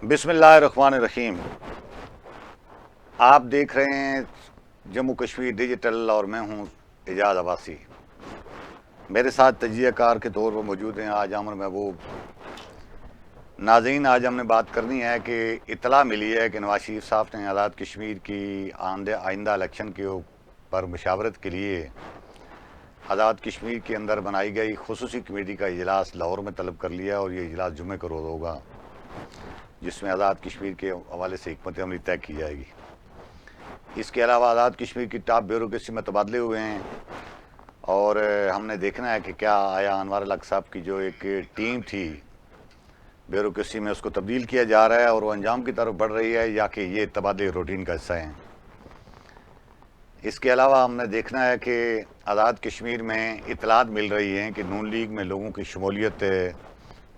بسم اللہ الرحمن الرحیم۔ آپ دیکھ رہے ہیں جموں کشمیر ڈیجیٹل اور میں ہوں اعجاز عباسی۔ میرے ساتھ تجزیہ کار کے طور پر موجود ہیں آج عامر محبوب۔ ناظرین، آج ہم نے بات کرنی ہے کہ اطلاع ملی ہے کہ نواز شریف صاحب نے آزاد کشمیر کی آئندہ الیکشن کے پر مشاورت کے لیے آزاد کشمیر کے اندر بنائی گئی خصوصی کمیٹی کا اجلاس لاہور میں طلب کر لیا، اور یہ اجلاس جمعے کو روز ہوگا، جس میں آزاد کشمیر کے حوالے سے حکمت عملی طے کی جائے گی۔ اس کے علاوہ آزاد کشمیر کی ٹاپ بیوروکریسی میں تبادلے ہوئے ہیں، اور ہم نے دیکھنا ہے کہ کیا آیا انوار الحق صاحب کی جو ایک ٹیم تھی بیوروکریسی میں، اس کو تبدیل کیا جا رہا ہے اور وہ انجام کی طرف بڑھ رہی ہے، یا کہ یہ تبادلے روٹین کا حصہ ہیں۔ اس کے علاوہ ہم نے دیکھنا ہے کہ آزاد کشمیر میں اطلاعات مل رہی ہیں کہ نون لیگ میں لوگوں کی شمولیت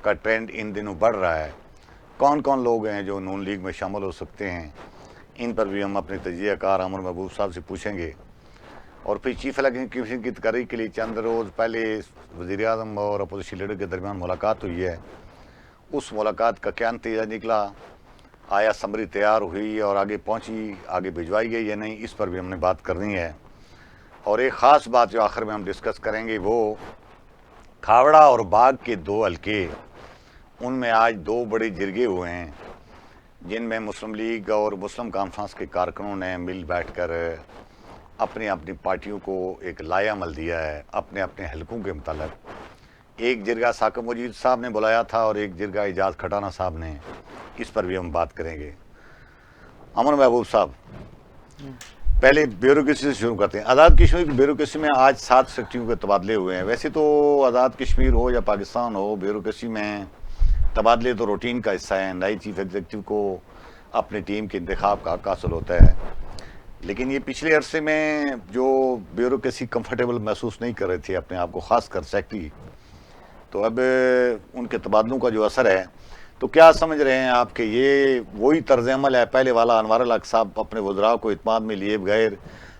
کا ٹرینڈ ان دنوں بڑھ رہا ہے۔ کون کون لوگ ہیں جو نون لیگ میں شامل ہو سکتے ہیں، ان پر بھی ہم اپنے تجزیہ کار عامر محبوب صاحب سے پوچھیں گے۔ اور پھر چیف الیکشن کمیشن کی تقرری کے لیے چند روز پہلے وزیر اعظم اور اپوزیشن لیڈر کے درمیان ملاقات ہوئی ہے، اس ملاقات کا کیا نتیجہ نکلا، آیا سمری تیار ہوئی اور آگے پہنچی، آگے بھجوائی گئی یا نہیں، اس پر بھی ہم نے بات کرنی ہے۔ اور ایک خاص بات جو آخر میں ہم ڈسکس کریں گے، وہ کھاوڑا اور باغ کے دو حلقے، ان میں آج دو بڑے جرگے ہوئے ہیں، جن میں مسلم لیگ اور مسلم کانفرنس کے کارکنوں نے مل بیٹھ کر اپنی اپنی پارٹیوں کو ایک لائحہ عمل دیا ہے اپنے اپنے حلقوں کے متعلق۔ ایک جرگہ ثاقب مجید صاحب نے بلایا تھا اور ایک جرگہ اعجاز کھٹانہ صاحب نے، اس پر بھی ہم بات کریں گے۔ عامر محبوب صاحب، پہلے بیوروکریسی سے شروع کرتے ہیں۔ آزاد کشمیر کی بیوروکریسی میں آج 7 سیکٹریوں کے تبادلے ہوئے ہیں۔ ویسے تو آزاد کشمیر ہو یا پاکستان ہو، بیوروکریسی میں تبادلے تو روٹین کا حصہ ہیں، نئی چیف ایگزیکٹو کو اپنی ٹیم کے انتخاب کا حق حاصل ہوتا ہے، لیکن یہ پچھلے عرصے میں جو بیوروکریسی کمفرٹیبل محسوس نہیں کر رہے تھے اپنے آپ کو، خاص کر سیکٹری، تو اب ان کے تبادلوں کا جو اثر ہے، تو کیا سمجھ رہے ہیں آپ کہ یہ وہی طرز عمل ہے پہلے والا؟ انوار الحق صاحب اپنے وزراء کو اعتماد میں لیے بغیر،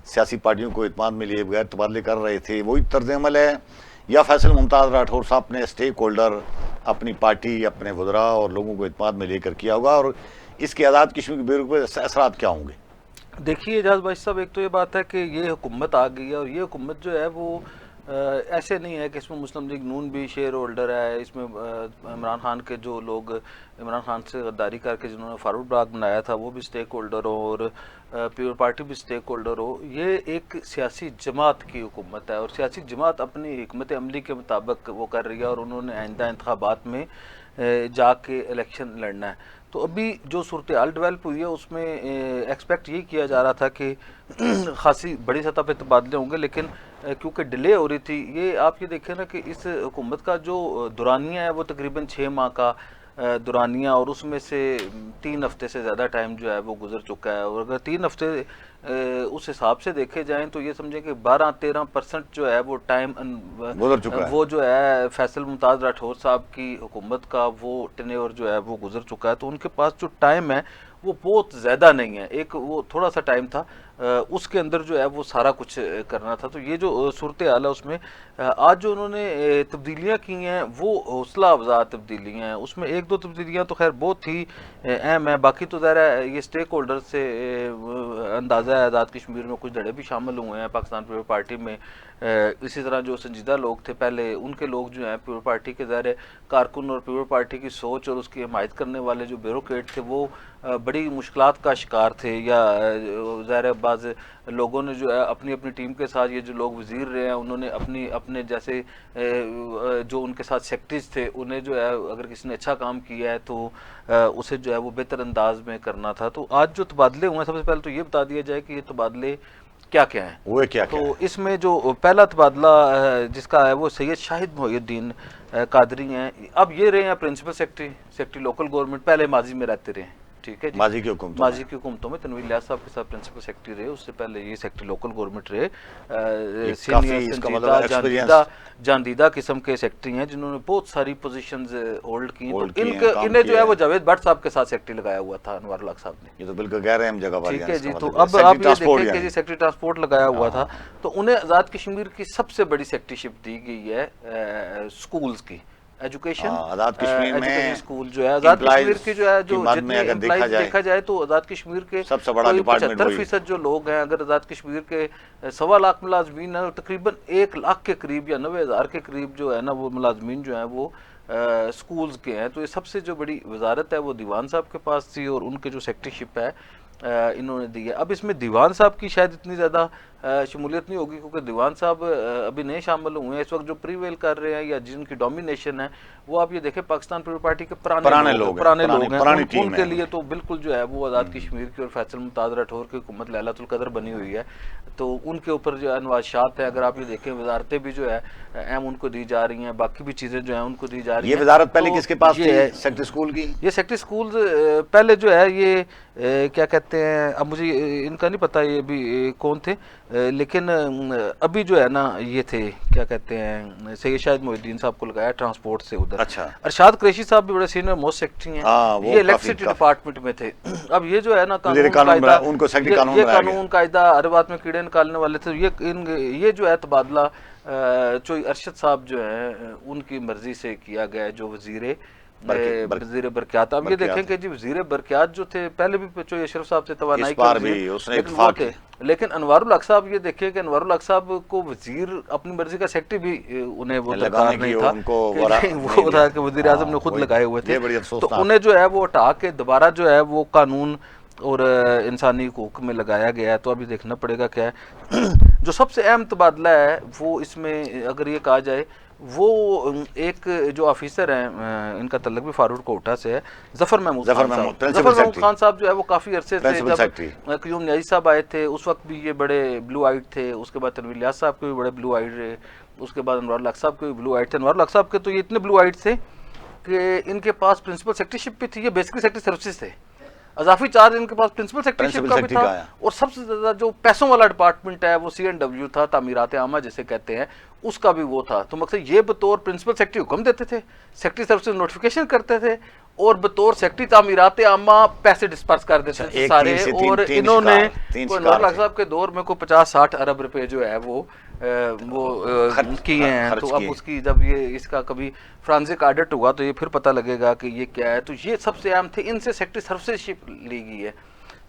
سیاسی پارٹیوں کو اعتماد میں لیے بغیر تبادلے کر رہے تھے، وہی طرز عمل ہے، یا فیصل ممتاز راٹھور صاحب نے اسٹیک ہولڈر اپنی پارٹی، اپنے وزراء اور لوگوں کو اعتماد میں لے کر کیا ہوگا، اور اس کے آزاد کشمیر کے بیوروکریسی پر اثرات کیا ہوں گے؟ دیکھیے اعجاز بھائی صاحب، ایک تو یہ بات ہے کہ یہ حکومت آ گئی ہے، اور یہ حکومت جو ہے وہ ایسے نہیں ہے کہ اس میں مسلم لیگ نون بھی شیئر ہولڈر ہے۔ اس میں عمران خان کے جو لوگ عمران خان سے غداری کر کے جنہوں نے فاروق بلاک بنایا تھا وہ بھی اسٹیک ہولڈر ہو، اور پیپل پارٹی بھی اسٹیک ہولڈر ہو۔ یہ ایک سیاسی جماعت کی حکومت ہے، اور سیاسی جماعت اپنی حکمت عملی کے مطابق وہ کر رہی ہے، اور انہوں نے آئندہ انتخابات میں جا کے الیکشن لڑنا ہے۔ تو ابھی جو صورتحال ڈیولپ ہوئی ہے اس میں ایکسپیکٹ یہ کیا جا رہا تھا کہ خاصی بڑی سطح پہ تبادلے ہوں گے، لیکن کیونکہ ڈیلے ہو رہی تھی، یہ آپ یہ دیکھیں نا کہ اس حکومت کا جو دورانیہ ہے وہ تقریباً 6 ماہ کا دورانیہ، اور اس میں سے 3 ہفتے سے زیادہ ٹائم جو ہے وہ گزر چکا ہے۔ اور اگر 3 ہفتے اس حساب سے دیکھے جائیں تو یہ سمجھیں کہ 12-13% جو ہے وہ ٹائم گزر چکا ہے۔ وہ جو ہے فیصل ممتاز راٹھور صاحب کی حکومت کا وہ ٹینیور جو ہے وہ گزر چکا ہے، تو ان کے پاس جو ٹائم ہے وہ بہت زیادہ نہیں ہے، ایک وہ تھوڑا سا ٹائم تھا، اس کے اندر جو ہے وہ سارا کچھ کرنا تھا۔ تو یہ جو صورتحال ہے اس میں آج جو انہوں نے تبدیلیاں کی ہیں وہ حوصلہ افزا تبدیلیاں ہیں۔ اس میں 1-2 تبدیلیاں تو خیر بہت ہی اہم ہیں، باقی تو ظاہر ہے یہ اسٹیک ہولڈر سے اندازہ ہے۔ آزاد کشمیر میں کچھ دھڑے بھی شامل ہوئے ہیں پاکستان پیپل پارٹی میں، اسی طرح جو سنجیدہ لوگ تھے پہلے، ان کے لوگ جو ہیں پیپل پارٹی کے ظاہر کارکن اور پیپل پارٹی کی سوچ اور اس کی حمایت کرنے والے جو بیوروکریٹ تھے وہ بڑی مشکلات کا شکار تھے، یا ظاہر بعض لوگوں نے جو ہے اپنی اپنی ٹیم کے ساتھ، یہ جو لوگ وزیر رہے ہیں انہوں نے اپنے جیسے جو ان کے ساتھ سیکٹریز تھے انہیں جو ہے اگر کسی نے اچھا کام کیا ہے تو اسے جو ہے وہ بہتر انداز میں کرنا تھا۔ تو آج جو تبادلے ہوئے ہیں، سب سے پہلے تو یہ بتا دیا جائے کہ یہ تبادلے کیا کیا ہیں۔ وہ کیا تو کیا ہے؟ اس میں جو پہلا تبادلہ جس کا ہے وہ سید شاہد محی الدین قادری ہیں۔ اب یہ رہے ہیں پرنسپل سیکرٹری لوکل گورنمنٹ، پہلے ماضی میں رہتے رہے ہیں، ٹھیک ہے جی، ماضی کی حکومتوں میں ماضی کی حکومتوں میں تنویر الیاس صاحب کے ساتھ پرنسپل سیکرٹری رہے، اس سے پہلے یہ سیکرٹری لوکل گورنمنٹ رہے، یہ سینئر کافی اس کا مطلب سنجیدہ ایکسپیرینس جاندیدہ قسم کے سیکرٹری ہیں جنہوں نے بہت ساری پوزیشنز ہولڈ کی ہیں۔ تو ہولڈ کیے ہیں، کام انہیں جو کیا ہے ہے۔ وہ جاوید بھٹ صاحب کے ساتھ سیکرٹری لگایا ہوا تھا انوار الحق صاحب نے، یہ تو بالکل غیر اہم جگہ پر ٹھیک جانے، ہے اس کا جی۔ تو مطلب اب سیکٹری آپ یہ ٹرانسپورٹ دیکھیں کہ جی سیکرٹری ٹرانسپورٹ لگایا ہوا تھا، تو انہیں آزاد کشمیر کی سب سے بڑی سیکرٹری شپ دی گئی ہے سکولز کی، ایجوکیشن آزاد کشمیر میں ایجوکیشن اسکول جو ہے آزاد کشمیر کی جو ہے جو مد میں جتنے اگر امپلائز دیکھا جائے تو آزاد کشمیر کے سب سے بڑا ڈپارٹمنٹ 75% جو لوگ ہیں، اگر آزاد کشمیر کے 1.25 لاکھ ملازمین ہیں، تقریباً 1 لاکھ کے قریب یا 90,000 کے قریب جو ہے نا وہ ملازمین جو ہیں وہ سکولز کے ہیں. تو یہ سب سے جو بڑی وزارت ہے وہ دیوان صاحب کے پاس تھی، اور ان کے جو سیکٹری شپ ہے انہوں نے دی ہے. اب اس میں دیوان صاحب کی شاید اتنی زیادہ شمولیت نہیں ہوگی، کیونکہ دیوان صاحب ابھی نئے شامل ہوئے ہیں. اس وقت جو پریویل کر رہے ہیں یا جن کی ڈومینیشن ہے وہ آپ یہ دیکھیں پاکستان پیپل پارٹی کے پرانے لوگ ہیں. ان کے لیے تو بالکل جو ہے وہ آزاد کشمیر کی اور فیصل ممتاز راٹھور کی حکومت ليلۃ القدر بنی ہوئی ہے. تو ان کے اوپر جو ہے نوازشات ہے، اگر آپ یہ دیکھیں وزارتیں بھی جو ہے اہم ان کو دی جا رہی ہیں، باقی بھی چیزیں جو ہیں ان کو دی جا رہی ہیں. یہ وزارت پہلے کس کے پاس تھی سیکٹری اسکول کی؟ یہ سیکٹری اسکول پہلے جو ہے یہ کیا کہتے ہیں، اب مجھے ان کا نہیں پتا یہ بھی کون تھے، لیکن ابھی جو ہے نا یہ تھے کیا کہتے ہیں سید شاہد محی الدین صاحب کو لگایا ٹرانسپورٹ سے ادھر. اچھا. ارشاد قریشی صاحب بھی بڑے سینئر موسٹ سیکٹری ہیں، یہ الیکٹریسٹی ڈپارٹمنٹ میں تھے. اب یہ جو ہے نا یہ قانون قاعدہ ہر بات میں کیڑے نکالنے والے تھے. یہ جو ہے تبادلہ چوئی ارشد صاحب جو ہیں ان کی مرضی سے کیا گیا جو وزیر برقیات. اب یہ دیکھیں کہ جی وزیر برقیات جو تھے پہلے بھی چوئی اشرف صاحب تھے توانائی کے، لیکن انوار الحق صاحب یہ دیکھیں کہ انوار الحق صاحب کو وزیر اپنی مرضی کا سیکٹری بھی انہیں وہ درکار نہیں تھا، وہ تھا کہ وزیر اعظم نے خود لگائے ہوئے تھے. تو انہیں جو ہے وہ ہٹا کے دوبارہ جو ہے وہ قانون اور انسانی حقوق میں لگایا گیا ہے. تو ابھی دیکھنا پڑے گا کیا ہے. جو سب سے اہم تبادلہ ہے وہ اس میں اگر یہ کہا جائے وہ ایک جو آفیسر ہیں ان کا تعلق بھی فاروق کوٹا سے ہے، ظفر محمود خان صاحب جو ہے وہ کافی عرصے سے جب قیوم نیازی صاحب آئے تھے اس وقت بھی یہ بڑے بلو آئیڈ تھے. اس کے بعد تنویر الیاس صاحب کے بھی بڑے بلو آئیڈ رہے، اس کے بعد انوار الحق صاحب کے بھی بلو آئیڈ تھے. انوار الحق صاحب کے تو یہ اتنے بلو آئیڈ تھے کہ ان کے پاس پرنسپل سیکٹری شپ بھی تھی، یہ بیسکلی سیکٹری سروسز تھے. اضافی چارج ان کے پاس پرنسپل سیکٹری شپ کا بھی تھا، اور سب سے زیادہ جو پیسوں والا ڈپارٹمنٹ ہے وہ CNW تھا، تعمیرات عامہ جسے کہتے ہیں، اس کا بھی وہ تھا. تو مقصد یہ بطور پرنسپل سیکٹری حکم دیتے تھے، سیکٹری سروسز نوٹیفیکیشن کرتے تھے، اور بطور سیکٹری تعمیرات عامہ پیسے ڈسپرس کر دیتے تھے سارے. اور انہوں نے انوار الحق صاحب کے دور میں کوئی 50-60 ارب روپے جو ہے وہ کیے ہیں. تو اب اس کی جب یہ اس کا کبھی فرانزک آڈٹ ہوا تو یہ پھر پتہ لگے گا کہ یہ کیا ہے. تو یہ سب سے اہم تھے، ان سے سیکٹری سروسز شپ لی گئی ہے.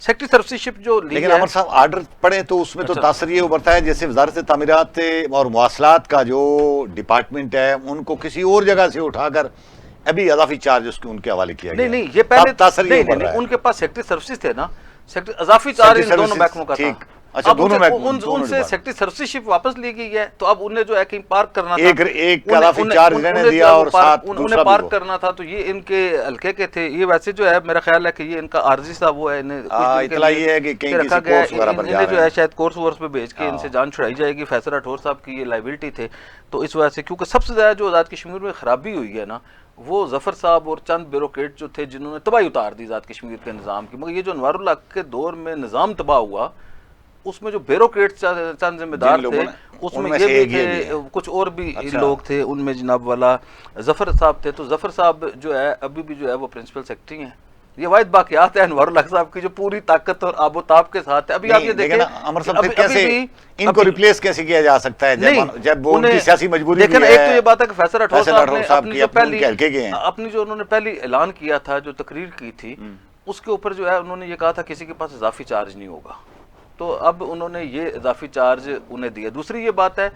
سیکٹری سروسز شپ جو لی لیکن عمر صاحب آرڈر پڑھیں تو اس میں تو تاثر یہ ابھرتا ہے جیسے وزارت تعمیرات اور مواصلات کا جو ڈپارٹمنٹ ہے ان کو کسی اور جگہ سے اٹھا کر ابھی اضافی چارج اس کے ان کے حوالے کیا گیا. نہیں یہ پہلے تاثر نہیں، ان کے پاس سیکٹری سروسز تھے نا، سیکٹری اضافی چارج ان دونوں محکموں کا تھا. اچھا دونوں ان سے سیکٹری سروسز شپ واپس لی گئی ہے. تو اب انہیں جو ہے کہیں پارک کرنا تھا، ایک اضافی چارج رہنے دیا اور ساتھ انہیں پارک کرنا تھا. تو یہ ان کے حلقے کے تھے. یہ ویسے جو ہے میرا خیال ہے کہ یہ ان کا عارضی سا وہ ہے، انہیں اطلاع یہ ہے کہ کہیں کسی کورس وغیرہ پر جا رہے ہیں، جو ہے شاید کورس وورس پہ بھیج کے ان سے جان چھڑائی جائے گی. فیصل راٹھور صاحب کی یہ لائبلٹی تھے. تو اس وجہ سے کیونکہ سب سے زیادہ جو آزاد کشمیر میں خرابی ہوئی ہے نا وہ ظفر صاحب اور چند بیوروکریٹ جو تھے جنہوں نے تباہی اتار دی آزاد کشمیر کے نظام کی. مگر یہ جو انوار الحق کے دور میں نظام تباہ ہوا اس میں جو بیوروکریٹ چند ذمہ دار تھے اس میں یہ بھی تھے، کچھ اور بھی لوگ تھے. ان میں جناب والا ظفر صاحب تھے. تو ظفر صاحب جو ہے ابھی بھی جو ہے وہ پرنسپل سیکٹری ہیں. یہ واحد باقیات ہے انوار الحق صاحب کی جو پوری طاقت اور آب و تاب کے ساتھ ہے. ابھی آپ یہ دیکھیں عمر صاحب کیسے ان کو ریپلیس کیسے کیا جا سکتا ہے جب وہ ان کی سیاسی مجبوری لیکن ایک تو یہ بات ہے کہ فیصل راٹھور صاحب نے اپنی جو انہوں نے پہلی اعلان کیا تھا جو تقریر کی تھی اس کے اوپر جو ہے انہوں نے یہ کہا تھا کسی کے پاس اضافی چارج نہیں ہوگا. تو اب انہوں نے یہ اضافی چارج انہیں دیا. دوسری یہ بات ہے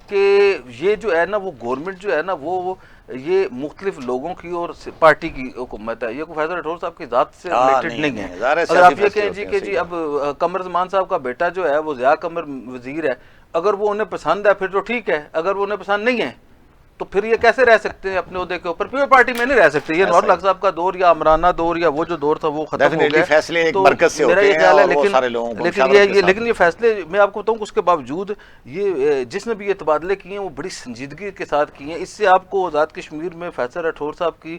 کہ یہ جو ہے نا وہ گورنمنٹ جو ہے نا وہ یہ مختلف لوگوں کی اور پارٹی کی حکومت ہے. یہ کوئی فیصل راٹھور صاحب کی ذات سے ریلیٹڈ نہیں ہے. اگر آپ یہ کہیں جی کہ جی اب قمر زمان صاحب کا بیٹا جو ہے وہ ضیاء قمر وزیر ہے، اگر وہ انہیں پسند ہے پھر تو ٹھیک ہے، اگر وہ انہیں پسند نہیں ہے تو پھر یہ کیسے رہ سکتے ہیں اپنے عہدے کے اوپر؟ پیپل پارٹی میں نہیں رہ سکتے. یہ انوار الحق صاحب کا دور یا عمرانہ دور یا وہ جو دور تھا وہ ختم ہو گیا. تو میرا یہ خیال ہے لیکن یہ فیصلے میں آپ کو بتاؤں اس کے باوجود یہ جس نے بھی یہ تبادلے کیے ہیں وہ بڑی سنجیدگی کے ساتھ کیے ہیں. اس سے آپ کو آزاد کشمیر میں فیصل راٹھور صاحب کی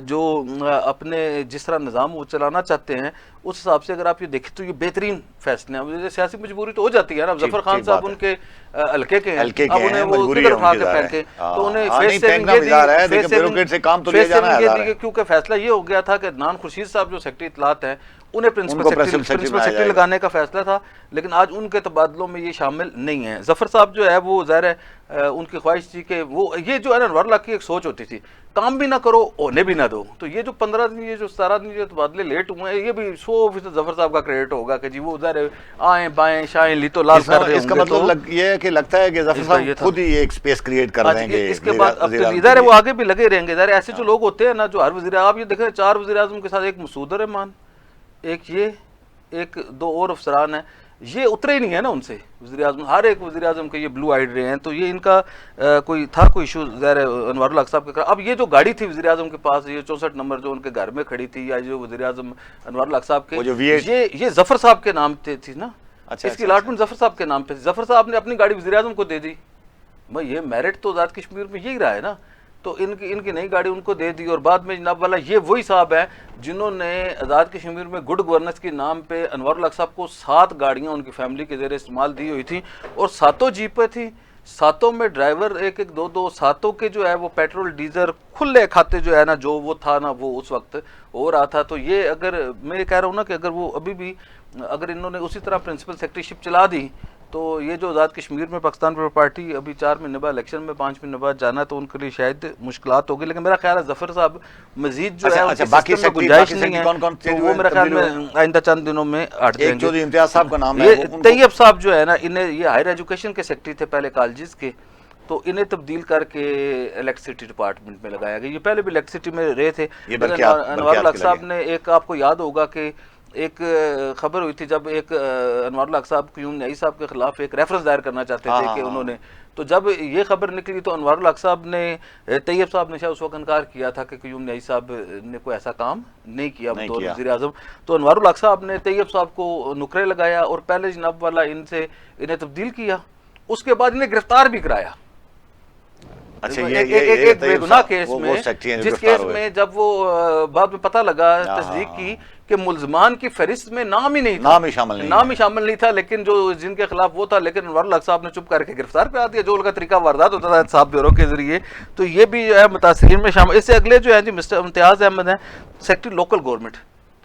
جو اپنے جس طرح نظام وہ چلانا چاہتے ہیں اس حساب سے اگر آپ یہ دیکھیں تو یہ بہترین فیصلے ہیں. سیاسی مجبوری تو ہو جاتی ہے نا. ظفر خان صاحب ان کے ہلکے کے ہیں، اب انہیں وہ کدھر اٹھا کے پھینکے تو انہیں فیس سیونگ یہ دی کیونکہ فیصلہ یہ ہو گیا تھا کہ عدنان خورشید صاحب جو سیکرٹری اطلاعات ہیں انہیں پرنسپل سیکرٹری لگانے کا فیصلہ تھا، لیکن آج ان کے تبادلوں میں یہ شامل نہیں ہیں۔ ظفر صاحب جو ہے وہ ظاہر ہے ان کی خواہش تھی کہ وہ یہ جو ہے نا انوار اللہ کی ایک سوچ ہوتی تھی، کام بھی نہ کرو ہونے بھی نہ دو، تو یہ جو 15 دن یہ جو 17 دن یہ تبادلے لیٹ ہوئے ہیں، یہ بھی 100% ظفر صاحب کا کریڈٹ ہوگا کہ جی وہ ظاہر ہے آئیں بائیں شائیں لی تو لال کر رہے اس کا مطلب یہ ہے کہ لگتا ہے کہ ظفر صاحب خود ہی ایک سپیس کریٹ کر دیں گے اس کے بعد اب ظاہر ہے وہ آگے بھی لگے رہیں گے۔ ظاہر ایسے جو لوگ ہوتے ہیں نا جو ہر وزیر، آپ یہ دیکھیں 4 وزیر اعظم کے ساتھ، ایک مسعود الرحمان، ایک یہ، ایک 2 اور افسران ہیں، یہ اترے ہی نہیں ہے نا ان سے وزیر اعظم، ہر ایک وزیر اعظم کے یہ بلو آئیڈ رہے ہیں، تو یہ ان کا کوئی تھا کوئی ایشو ظاہر ہے انوار الحق صاحب کے۔ اب یہ جو گاڑی تھی وزیر اعظم کے پاس، یہ 64 نمبر جو ان کے گھر میں کھڑی تھی، یا جو وزیر اعظم انوار الحق صاحب کے، یہ ظفر صاحب کے نام پہ تھی نا، اس کی الاٹمنٹ ظفر صاحب کے نام پہ تھی، ظفر صاحب نے اپنی گاڑی وزیر اعظم کو دے دی، بھائی یہ میرٹ تو آزاد کشمیر میں یہی رہا ہے نا، تو ان کی نئی گاڑی ان کو دے دی، اور بعد میں جناب والا یہ وہی صاحب ہیں جنہوں نے آزاد کشمیر میں گڈ گورننس کے نام پہ انوار الحق صاحب کو 7 گاڑیاں ان کی فیملی کے زیر استعمال دی ہوئی تھیں، اور 7 جیپیں تھیں، 7 میں ڈرائیور 1-1 2-2، 7 کے جو ہے وہ پیٹرول ڈیزل کھلے کھاتے جو ہے نا، جو وہ تھا نا وہ اس وقت ہو رہا تھا۔ تو یہ اگر میں کہہ رہا ہوں نا کہ اگر وہ ابھی بھی اگر انہوں نے اسی طرح پرنسپل سیکرٹری شپ چلا دی، تو یہ جو آزاد کشمیر میں پاکستان پیپلز پارٹی ابھی 4 مہینے بعد الیکشن میں 5 مہینے بعد جانا، تو ان کے لیے شاید مشکلات ہوگی، لیکن میرا خیال ہے ظفر صاحب مزید جو ہے ان کے سسٹم میں گنجائش نہیں ہے، تو وہ میرا خیال میں آئندہ چند دنوں میں ہٹ جائیں گے۔ امتیاز صاحب کا نام ہے، طیب صاحب جو ہے نا، انہیں یہ ہائر ایجوکیشن کے سیکرٹری تھے پہلے کالجز کے، تو انہیں تبدیل کر کے الیکٹریسٹی ڈپارٹمنٹ میں لگایا گیا، یہ پہلے بھی الیکٹریسٹی میں رہے تھے۔ انوار الحق صاحب نے ایک، آپ کو یاد ہوگا کہ ایک خبر ہوئی تھی جب ایک انوار الحق صاحب قیوم نیائی صاحب کے خلاف ایک ریفرنس دائر کرنا چاہتے تھے کہ انہوں نے، تو جب یہ خبر نکلی تو انوار الحق صاحب نے، طیب صاحب نے شاید اس وقت انکار کیا تھا کہ قیوم نیائی صاحب نے کوئی ایسا کام نہیں کیا بطور وزیر اعظم، تو انوار الحق صاحب نے طیب صاحب کو نکرے لگایا، اور پہلے جناب والا انہیں تبدیل کیا، اس کے بعد انہیں گرفتار بھی کرایا ایک بے گناہ کیس میں، جس کیس میں جب وہ بعد میں پتہ لگا، تصدیق کی کہ ملزمان کی فہرست میں نام ہی نہیں تھا، نام ہی شامل نہیں تھا، لیکن جو جن کے خلاف وہ تھا، لیکن انوار الحق صاحب نے چپ کر کے گرفتار کرا دیا، جو ان کا طریقہ واردات ہوتا تھا صاحب بیورو کے ذریعے۔ تو یہ بھی جو ہے متاثرین میں شامل۔ اس سے اگلے جو ہیں جی مسٹر امتیاز احمد ہیں، سیکرٹری لوکل گورنمنٹ۔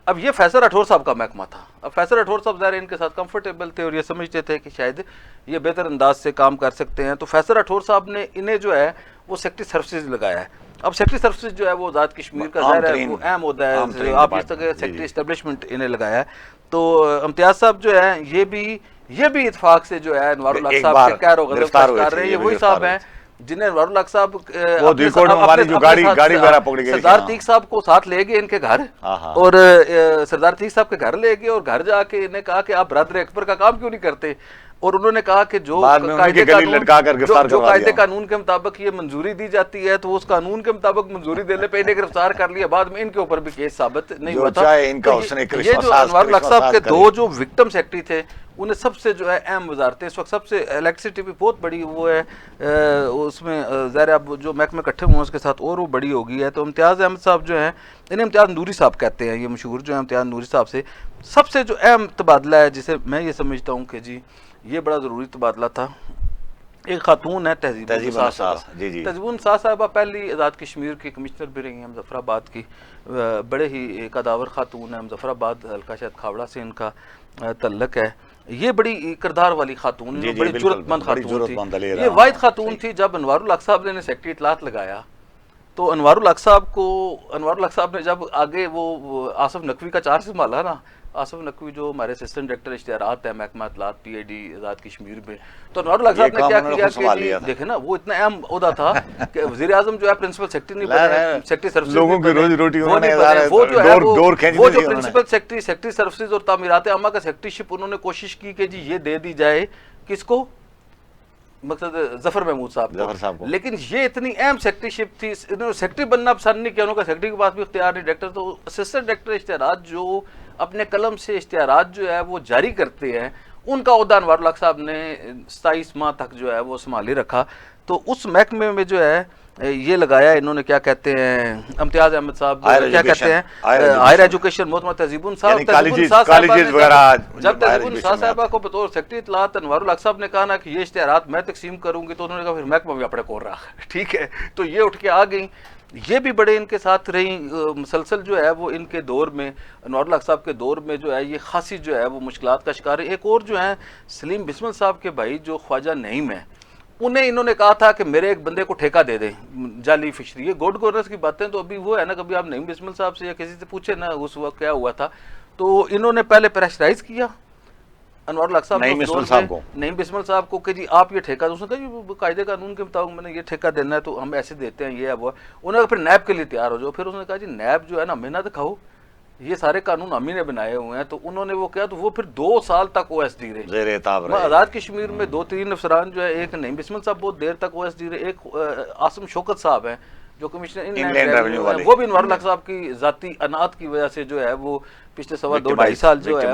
اب یہ فیصل راٹھور صاحب کا محکمہ تھا، اب فیصل راٹھور صاحب ظاہر ان کے ساتھ کمفرٹیبل تھے اور یہ سمجھتے تھے کہ شاید یہ بہتر انداز سے کام کر سکتے ہیں، تو فیصل راٹھور صاحب نے انہیں جو ہے وہ سیکرٹری سروسز لگایا ہے۔ اب سیکرٹری سروسز جو ہے وہ آزاد کشمیر کا ظاہر ہے وہ اہم ہوتا ہے، آپ اس طرح سیکرٹری اسٹیبلشمنٹ انہیں لگایا ہے۔ تو امتیاز صاحب جو ہے یہ بھی اتفاق سے جو ہے انوار الحق صاحب کے قہر و غضب کا شکار رہے ہیں، یہ وہی صاحب ہیں جنہیں انوار الحق صاحب سردار تیق صاحب کو ساتھ لے گئے ان کے گھر، اور سردار تیق صاحب کے گھر لے گئے، اور گھر جا کے انہیں کہا کہ آپ برادر اکبر کا کام کیوں نہیں کرتے، اور انہوں نے کہا کہ جو قاعدے قانون کے مطابق یہ منظوری دی جاتی ہے تو اس قانون کے مطابق منظوری دینے پہ انہیں گرفتار کر لیا، بعد میں ان کے اوپر بھی کیس ثابت نہیں ہوا تھا۔ یہ جو انوار الحق صاحب کے 2 جو وکٹم سیکرٹری تھے، انہیں سب سے جو ہے اہم وزارتیں اس وقت سب سے، الیکٹریسٹی بھی بہت بڑی وہ ہے، اس میں ظاہر اب جو محکمے اکٹھے ہوئے ہیں اس کے ساتھ اور وہ بڑی ہو گئی ہے۔ تو امتیاز احمد صاحب جو ہیں، انہیں امتیاز نوری صاحب کہتے ہیں، یہ مشہور جو ہیں امتیاز نوری صاحب سے سب سے جو اہم تبادلہ ہے، جسے میں یہ سمجھتا ہوں کہ جی یہ بڑا ضروری تبادلہ تھا، ایک خاتون ہے تہذیب النساء صاحبہ۔ تہذیب النساء صاحبہ پہلی آزاد کشمیر کی کمشنر بھی رہی ہیں مظفر آباد کی، بڑے ہی قداور خاتون ہیں، مظفر آباد حلقہ شاید کھاوڑا سے ان کا تعلق ہے۔ یہ بڑی کردار والی خاتون، بڑی جرأت مند خاتون تھی، یہ واحد خاتون تھی جب انوار الحق صاحب نے سیکرٹری اطلاعات لگایا تو انوار الحق صاحب نے جب آگے وہ آصف نقوی کا چارج سنبھالا نا، آصف نقوی جو ہمارے اسسٹنٹ ڈائریکٹر اشتہارات ہیں محکمہ اطلاعات پی اے ڈی آزاد کشمیر میں، تو انوار الحق صاحب نے کیا کیا کہ دیکھیں نا وہ اتنا اہم عہدہ تھا کہ وزیر اعظم جو ہے پرنسپل سیکرٹری نہیں بنے، سیکرٹری سروسز لوگوں کی روزی روٹی وہ جو ہے وہ جو پرنسپل سیکرٹری سروسز اور تعمیرات عامہ کا سیکرٹری شپ انہوں نے کوشش کی کہ جی یہ دے دی جائے کس کو، مقصد ظفر محمود صاحب کو، لیکن یہ اتنی اہم سیکرٹری شپ تھی، انہوں نے سیکرٹری بننا پسند نہیں کیا، انہوں کا سیکرٹری کے پاس بھی اختیار نہیں، ڈائریکٹر تو اسسٹنٹ ڈائریکٹر اشتہارات جو اپنے قلم سے اشتہارات جو ہے وہ جاری کرتے ہیں، ان کا عہدہ انوار الحق صاحب نے 27 ماہ تک جو ہے وہ سنبھالے رکھا۔ تو اس محکمے میں جو ہے یہ لگایا انہوں نے، کیا کہتے ہیں امتیاز احمد صاحب کیا کہتے ہیں ہائر ایجوکیشن محترمہ تہذیب النساء، جب تہذیب النساء صاحبہ کو بطور سیکرٹری اطلاعات انوار الحق صاحب نے کہا نا کہ یہ اشتہارات میں تقسیم کروں گی، تو انہوں نے کہا پھر محکمہ بھی اپنے کو رہا، ٹھیک ہے، تو یہ اٹھ کے آ گئی۔ یہ بھی بڑے ان کے ساتھ رہی، مسلسل جو ہے وہ ان کے دور میں، انوار الحق صاحب کے دور میں جو ہے یہ خاصی جو ہے وہ مشکلات کا شکار ہے۔ ایک اور جو ہیں سلیم بسمل صاحب کے بھائی جو خواجہ نعیم ہیں، انہوں نے کہا تھا کہ میرے ایک بندے کو ٹھیکہ دے دیں جعلی فشری۔ یہ گوڈ گورننس کی باتیں تو ابھی وہ ہے نا، کبھی آپ نعیم بسمل صاحب سے یا کسی سے پوچھے نا اس وقت کیا ہوا تھا، تو انہوں نے پہلے پریشرائز کیا انوار الحق صاحب نعیم بسمل صاحب کو، نعیم بسمل صاحب کو کہ جی آپ یہ ٹھیکہ، اس نے کہا جی قاعدے قانون کے مطابق میں نے یہ ٹھیکہ دینا ہے تو ہم ایسے دیتے ہیں، یہ ہے وہ ہے۔ انہوں نے کہا پھر نیب کے لیے تیار ہو جاؤ۔ پھر اس نے کہا جی نیب جو ہے نا ہمیں نہ دکھاؤ، یہ سارے قانون ہم ہی نے بنائے ہوئے ہیں۔ تو انہوں نے وہ کیا، تو وہ پھر 2 سال تک او ایس ڈی رہے، زیر اعتاب رہے۔ آزاد کشمیر میں 2-3 افسران جو ہے، ایک نعیم بسمل صاحب بہت دیر تک او ایس ڈی رہے، ایک عاصم شوکت صاحب ہیں جو کمشنر ان لینڈ ریونیو والے، وہ بھی انوار الحق صاحب کی ذاتی اناعت کی وجہ سے جو ہے وہ پچھلے 2.5 سال جو ہے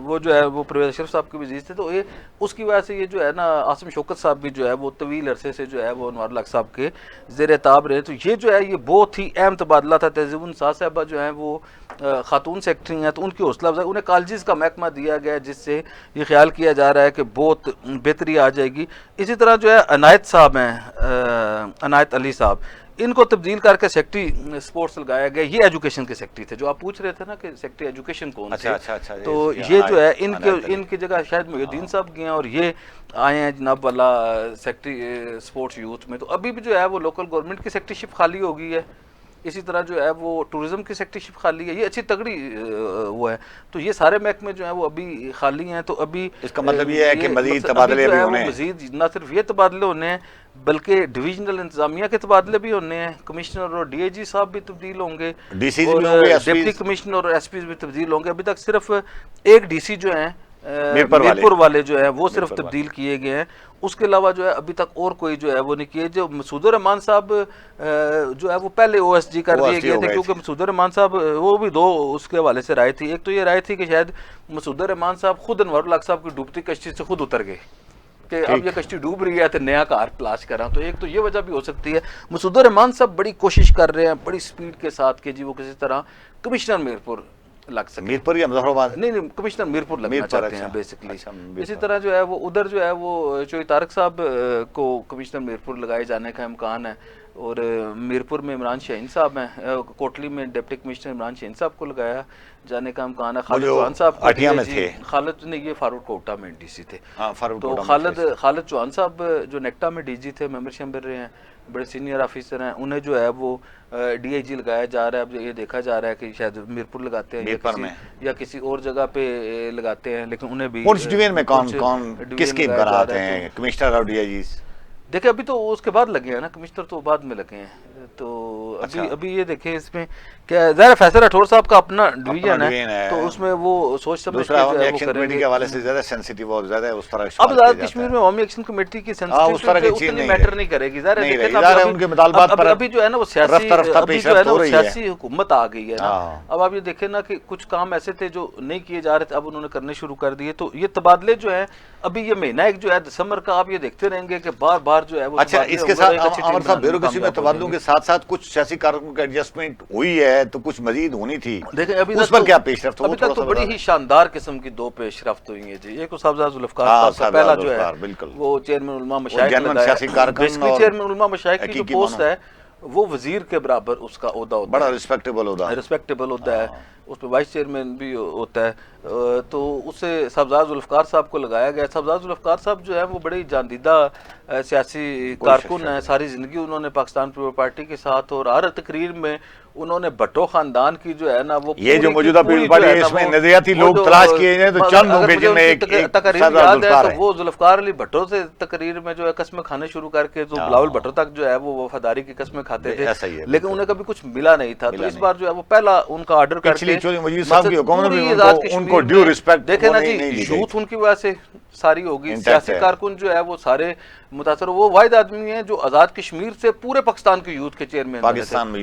وہ جو ہے وہ پرویز اشرف صاحب کے وزیر تھے، تو یہ اس کی وجہ سے یہ جو ہے نا عاصم شوکت صاحب بھی جو ہے وہ طویل عرصے سے جو ہے وہ انوار الحق صاحب کے زیر اعتاب رہے۔ تو یہ جو ہے یہ بہت ہی اہم تبادلہ تھا۔ تہذیب النساء صاحبہ جو ہیں وہ خاتون سیکٹری ہیں، تو ان کی حوصلہ افزائی، انہیں کالجز کا محکمہ دیا گیا جس سے یہ خیال کیا جا رہا ہے کہ بہت بہتری آ جائے گی۔ اسی طرح جو ہے عنایت صاحب ہیں، عنایت علی صاحب، ان کو تبدیل کر کے سیکٹری سپورٹس لگایا گیا۔ یہ ایجوکیشن کے سیکٹری تھے، جو آپ پوچھ رہے تھے نا کہ سیکٹری ایجوکیشن کون تھے، تو یہ جو ہے ان کی جگہ شاید محی الدین صاحب گئے ہیں اور یہ آئے ہیں جناب والا سیکٹری سپورٹس یوتھ میں۔ تو ابھی بھی جو ہے وہ لوکل گورنمنٹ کی سیکٹری شپ خالی ہو گئی ہے، اسی طرح جو ہے وہ ٹورزم کی سیکٹری شپ خالی ہے، یہ اچھی تگڑی وہ ہے۔ تو یہ سارے محکمے جو ہیں وہ ابھی خالی ہیں۔ تو ابھی اس کا مطلب یہ ہے کہ مزید تبادلے بھی ہونے ہیں، مزید نہ صرف یہ تبادلے ہونے ہیں بلکہ ڈویژنل انتظامیہ کے تبادلے بھی ہونے ہیں، کمشنر اور ڈی اے جی صاحب بھی تبدیل ہوں گے، ڈی سی بھی ہوں گے، ڈپٹی کمشنر اور ایس پیز بھی تبدیل ہوں گے۔ ابھی تک صرف ایک ڈی سی جو ہیں میرپور والے جو ہیں وہ صرف تبدیل کیے گئے ہیں، اس کے علاوہ جو ہے ابھی تک اور کوئی جو ہے وہ نہیں کیے۔ جو مسعود الرحمان صاحب جو ہے وہ پہلے او ایس جی کر دیے گئے تھے، کیونکہ مسعود الرحمان صاحب وہ بھی 2 اس کے حوالے سے رائے تھی۔ ایک تو یہ رائے تھی کہ شاید مسعود الرحمان صاحب خود انوار الحق صاحب کی ڈوبتی کشتی سے خود اتر گئے کہ اب یہ کشتی ڈوب رہی ہے تو نیا کار تلاش کرا، تو ایک تو یہ وجہ بھی ہو سکتی ہے۔ مسعود الرحمان صاحب بڑی کوشش کر رہے ہیں بڑی سپیڈ کے ساتھ کہ جی وہ کسی طرح کمشنر میرپور لگ سکے، میرپور یا مظفر آباد، نہیں کمشنر میرپور لگنا چاہتے ہیں بیسکلی۔ اسی طرح جو ہے وہ ادھر جو ہے وہ چوئی طارق صاحب کو کمشنر میرپور لگائے جانے کا امکان ہے، اور میرپور میں عمران شاہین صاحب ہیں، کوٹلی میں ڈپٹی کمشنر عمران شاہین صاحب کو لگایا جانے کا امکان ہے۔ خالد چوہان صاحب اٹیا میں تھے، خالد نے یہ فاروق کوٹا میں ڈی سی تھے، تو خالد چوہان صاحب جو نیکٹا میں ڈی جی تھے، ممبر شمبر رہے ہیں، بڑے سینئر آفیسر ہیں، انہیں جو ہے وہ ڈی آئی جی لگایا جا رہا ہے۔ اب یہ دیکھا جا رہا ہے کہ شاید میرپور لگاتے ہیں یا کسی اور جگہ پہ لگاتے ہیں، لیکن انہیں بھی پونچھ ڈویژن میں کون کس کی بناتے ہیں کمشنر اور ڈی آئی جی؟ دیکھیں ابھی تو اس کے بعد لگے ہیں نا، کمشنر تو بعد میں لگے ہیں، تو ابھی یہ دیکھیں اس میں کیا ظاہر فیصل راٹھور صاحب کا اپنا ڈویژن ہے، تو اس میں وہ سوچ سمجھ کے جو ہے وہ کریں گے۔ کے حوالے سے زیادہ سینسیٹیو اور زیادہ اس طرح اب آزاد کشمیر میں عوامی ایکشن کمیٹی کی سینسیٹیوٹی اتنی میٹر نہیں کرے گی، ظاہر ہے ان کے مطالبات پر ابھی جو ہے نا وہ سیاسی حکومت آ گئی ہے نا۔ اب آپ یہ دیکھیں نا کہ کچھ کام ایسے تھے جو نہیں کیے جا رہے تھے، اب انہوں نے کرنے شروع کر دیے، تو یہ تبادلے جو ہیں ابھی یہ مہینہ ایک جو ہے دسمبر کا، آپ یہ دیکھتے رہیں گے کہ بار بار جو ہے وہ۔ اچھا، اس کے ساتھ عمر صاحب بیوروکریسی میں تبادلوں کے ساتھ ساتھ کچھ سیاسی کارکنوں کی ایڈجسٹمنٹ ہوئی ہے، تو کچھ مزید ہونی تھی، دیکھیں ابھی اس پر کیا پیش رفت؟ ابھی تک تو بڑی ہی شاندار قسم کی 2 پیش رفت ہوئی ہیں جی۔ ایک صاحبزادہ ذوالفقار صاحب کا پہلا جو ہے وہ چیئرمین علماء مشائخ لگایا، بیسکلی چیئرمین علماء مشائخ کی جو پوسٹ ہے وہ وزیر کے برابر اس کا عہدہ ہوتا ہے، بڑا ریسپیکٹیبل ہوتا ہے، اس پہ وائس چیئرمین بھی ہوتا ہے، تو اسے صاحبزادہ ذوالفقار صاحب کو لگایا گیا۔ صاحبزادہ ذوالفقار صاحب جو ہے وہ بڑی جاندیدہ سیاسی کارکن ہیں، ساری زندگی انہوں نے پاکستان پیپلز پارٹی کے ساتھ، اور ہر تقریر میں انہوں نے بھٹو خاندان کی جو ہے نا وہ یہ جو موجودہ پیپلز پارٹی ہے اس میں نظریاتی لوگ تلاش کیے ہیں، تو چند ہوں گے جن میں ایک تقریر یاد ہے تو وہ ذوالفقار علی بھٹو سے تقریر میں جو ہے قسمیں کھانے شروع کر کے تو بلاول بھٹو تک جو ہے وہ وفاداری کی قسمیں کھاتے تھے، لیکن انہیں کبھی کچھ ملا نہیں تھا۔ تو اس بار جو ہے وہ پہلا ان کا آرڈر کر کے ان کو ڈیو ریسپیکٹ، دیکھیں نا جی یوتھ ان کی وجہ سے ساری ہوگی، سیاسی کارکن جو ہے وہ سارے متاثر، وہ واحد آدمی ہیں جو آزاد کشمیر سے پورے پاکستان کے یوتھ کے چیئرمین،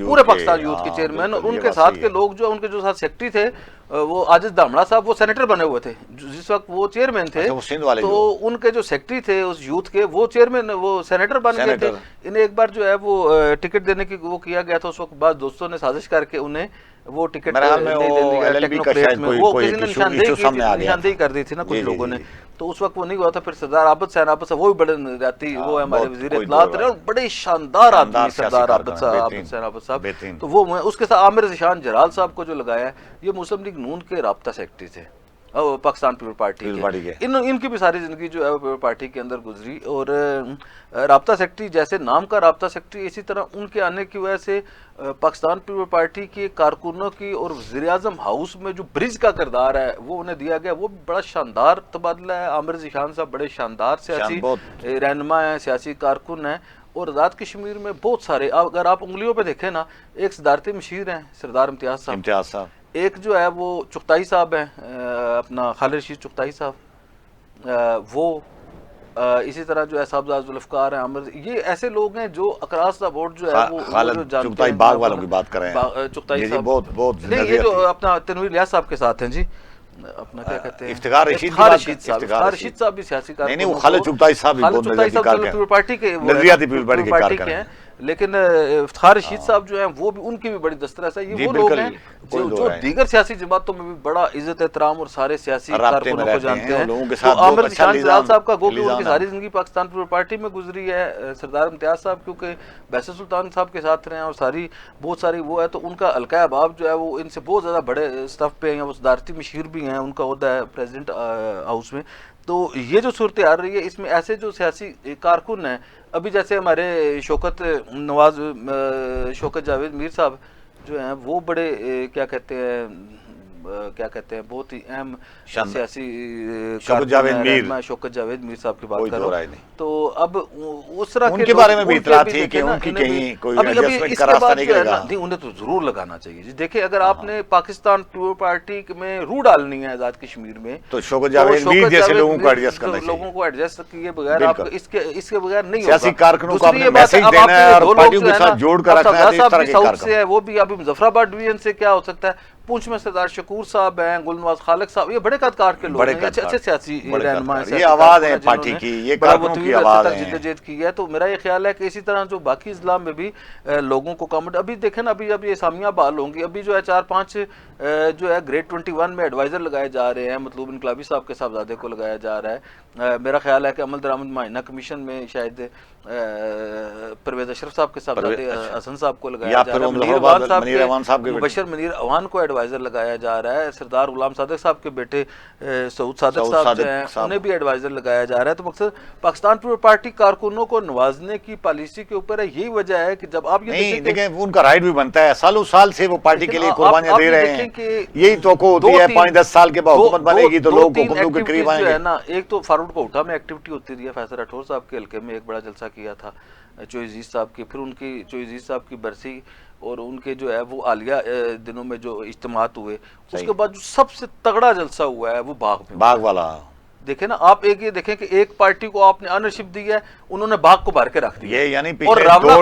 پورے پاکستان یوتھ کے چیئرمین، اور ان کے ساتھ کے لوگ جو ان کے جو ساتھ سیکٹری تھے وہ عاجز دامڑا صاحب وہ سینیٹر بنے ہوئے تھے جس وقت وہ چیئرمین تھے, اچھا وہ سندھ والے تو ان کے جو سیکٹری تھے اس یوتھ کے وہ چیئرمین وہ سینیٹر بن گئے تھے. انہیں ایک بار جو ہے وہ ٹکٹ دینے کی وہ کیا گیا تھا, اس وقت بعد دوستوں نے سازش کر کے انہیں وہ ٹکٹ نہیں دینے کا ٹیکنوکریٹ میں وہ کسی نے نشاندہی کر دی تھی نا کچھ لوگوں نے, تو اس وقت وہ نہیں ہوا تھا. پھر سردار عابد حسین عابد صاحب وہ بھی بڑے نظریاتی وہ ہمارے وزیر اطلاعات رہے اور بڑے شاندار آدمی سردار عابد حسین عابد صاحب. تو وہ اس کے ساتھ عامر ذیشان جلال صاحب کو جو لگایا ہے, یہ مسلم لیگ نون کے رابطہ سیکرٹری تھے پاکستان پیپل پارٹی کے. ان کی بھی ساری زندگی جو ہے وہ پیپل پارٹی کے اندر گزری, اور رابطہ سیکرٹری جیسے نام کا رابطہ سیکرٹری, اسی طرح ان کے آنے کی وجہ سے پاکستان پیپل پارٹی کے کارکنوں کی اور وزیر اعظم ہاؤس میں جو برج کا کردار ہے وہ انہیں دیا گیا, وہ بڑا شاندار تبادلہ ہے. عامر ذیشان صاحب بڑے شاندار سیاسی رہنما ہیں, سیاسی کارکن ہیں. اور آزاد کشمیر میں بہت سارے, اگر آپ انگلیوں پہ دیکھیں نا, ایک صدارتی مشیر ہیں سردار امتیاز صاحب, ایک جو ہے وہ چغتائی صاحب ہیں اپنا خالد رشید چغتائی صاحب, وہ اسی طرح جو ہے صاحبزاد ذوالفقار ہیں عامر. یہ ایسے لوگ ہیں جو اکراس دا بورڈ جو ہے وہ چغتائی باغ والوں کی بات کر رہے ہیں, چغتائی صاحب بہت نہیں, یہ جو اپنا تنویر الیاس صاحب کے ساتھ ہیں جی, اپنا کیا کہتے ہیں افتخار رشید صاحب بھی سیاسی کارکن. نہیں وہ خالد چغتائی صاحب پیپل پارٹی کے نظریاتی پیپل پارٹی کے ہیں, لیکن افتخار رشید صاحب جو ہیں وہ بھی ان کی بھی بڑی دسترس ہے. یہ وہ لوگ ہیں جو دیگر سیاسی جماعتوں میں بھی بڑا عزت احترام اور سارے سیاسی کارکنوں کو جانتے ہیں. تو عامر ذیشان جلال صاحب کا گو کہ ان کی ساری زندگی پاکستان پیپل پارٹی میں گزری ہے. سردار امتیاز صاحب کیونکہ بیسر سلطان صاحب کے ساتھ رہے ہیں اور بہت ساری وہ ہے, تو ان کا حلقہ احباب جو ہے وہ ان سے بہت زیادہ بڑے اسٹف پہ ہیں. وہ صدارتی مشیر بھی ہیں, ان کا عہدہ ہے پریزیڈنٹ ہاؤس میں. تو یہ جو صورتحال رہی ہے اس میں ایسے جو سیاسی کارکن ہیں, ابھی جیسے ہمارے شوکت جاوید میر صاحب جو ہیں وہ بڑے کیا کہتے ہیں بہت ہی اہم سیاسی شوکت جاوید میر صاحب کی بات کر رہا ہوں. تو اب اس طرح کے بارے میں بھی اطلاع تھی کہ ان کی کہیں کوئی ایڈجسٹمنٹ کا راستہ نکلے گا. نہیں, انہیں تو ضرور لگانا چاہیے جی. دیکھیں اگر آپ نے پاکستان پیپل پارٹی میں روح ڈالنی ہے آزاد کشمیر میں, تو شوکت جاوید میر جیسے لوگوں کو ایڈجسٹ کرنا چاہیے. لوگوں کو ایڈجسٹ کیے بغیر آپ اس کے بغیر نہیں ہوگا. سیاسی کارکنوں کو اپنے میسج دینا ہے اور پارٹیوں کے ساتھ جوڑ کر رکھنا ہے. اس طرح کے کارکن وہ بھی ابھی مظفر آباد ڈویژن سے کیا ہو سکتا ہے, پونچھ میں سردار شکور صاحب ہیں, گل نواز خالق صاحب, یہ بڑے قدکار کے لوگ ہیں, اچھے سیاسی رہنما ہیں. یہ آواز ہے پارٹی کی, یہ کارکنوں کی آواز ہے. جدوجہد کی ہے. تو میرا یہ خیال ہے کہ اسی طرح جو باقی اضلاع میں بھی لوگوں کو کامنٹ, ابھی دیکھیں نا, ابھی یہ اسامیاں بحال ہوں گی. ابھی جو ہے 4-5 جو ہے گریڈ 21 میں ایڈوائزر لگائے جا رہے ہیں. مطلوب انقلابی صاحب کے صاحبزادے کو لگایا جا رہا ہے. میرا خیال ہے کہ عمل درآمد معائنہ کمیشن میں شاید پرویز اشرف صاحب کے صاحبزادے حسن صاحب کو لگایا جا رہا ہے. مبشر منیر اوان کو ایڈوائزر لگایا جا رہا ہے. سردار غلام صادق صاحب کے بیٹے سعود صادق صاحب جو ہیں انہیں بھی ایڈوائزر لگایا جا رہا ہے. تو مقصد پاکستان پیپل پارٹی کارکنوں کو نوازنے کی پالیسی کے اوپر ہے. یہی وجہ ہے کہ جب آپ یہ دیکھیں ان کا رائٹ بھی بنتا ہے, سالوں سال سے وہ پارٹی کے لیے قربانیاں دے رہے ہیں. یہی توقع ہوتی ہے 5-10 سال کے بعد حکومت بنے گی تو لوگ حکومتوں کے قریب آئیں گے نا. ایک تو فاروق کوٹھا میں ایکٹیویٹی ہوتی رہی ہے, فیصل راٹھور صاحب کے حلقے میں ایک بڑا جلسہ کیا تھا چوئی عزیز صاحب کی, پھر ان کی چوئی عزیز صاحب کی برسی اور ان کے جو ہے وہ حالیہ دنوں میں جو اجتماعات ہوئے, اس کے بعد جو سب سے تگڑا جلسہ ہوا ہے وہ باغ والا. دیکھیں نا آپ, ایک یہ دیکھیں کہ ایک پارٹی کو آپ نے آنرشپ دی ہے, انہوں نے باغ کو بھر کے رکھ دیا. یعنی اور راولا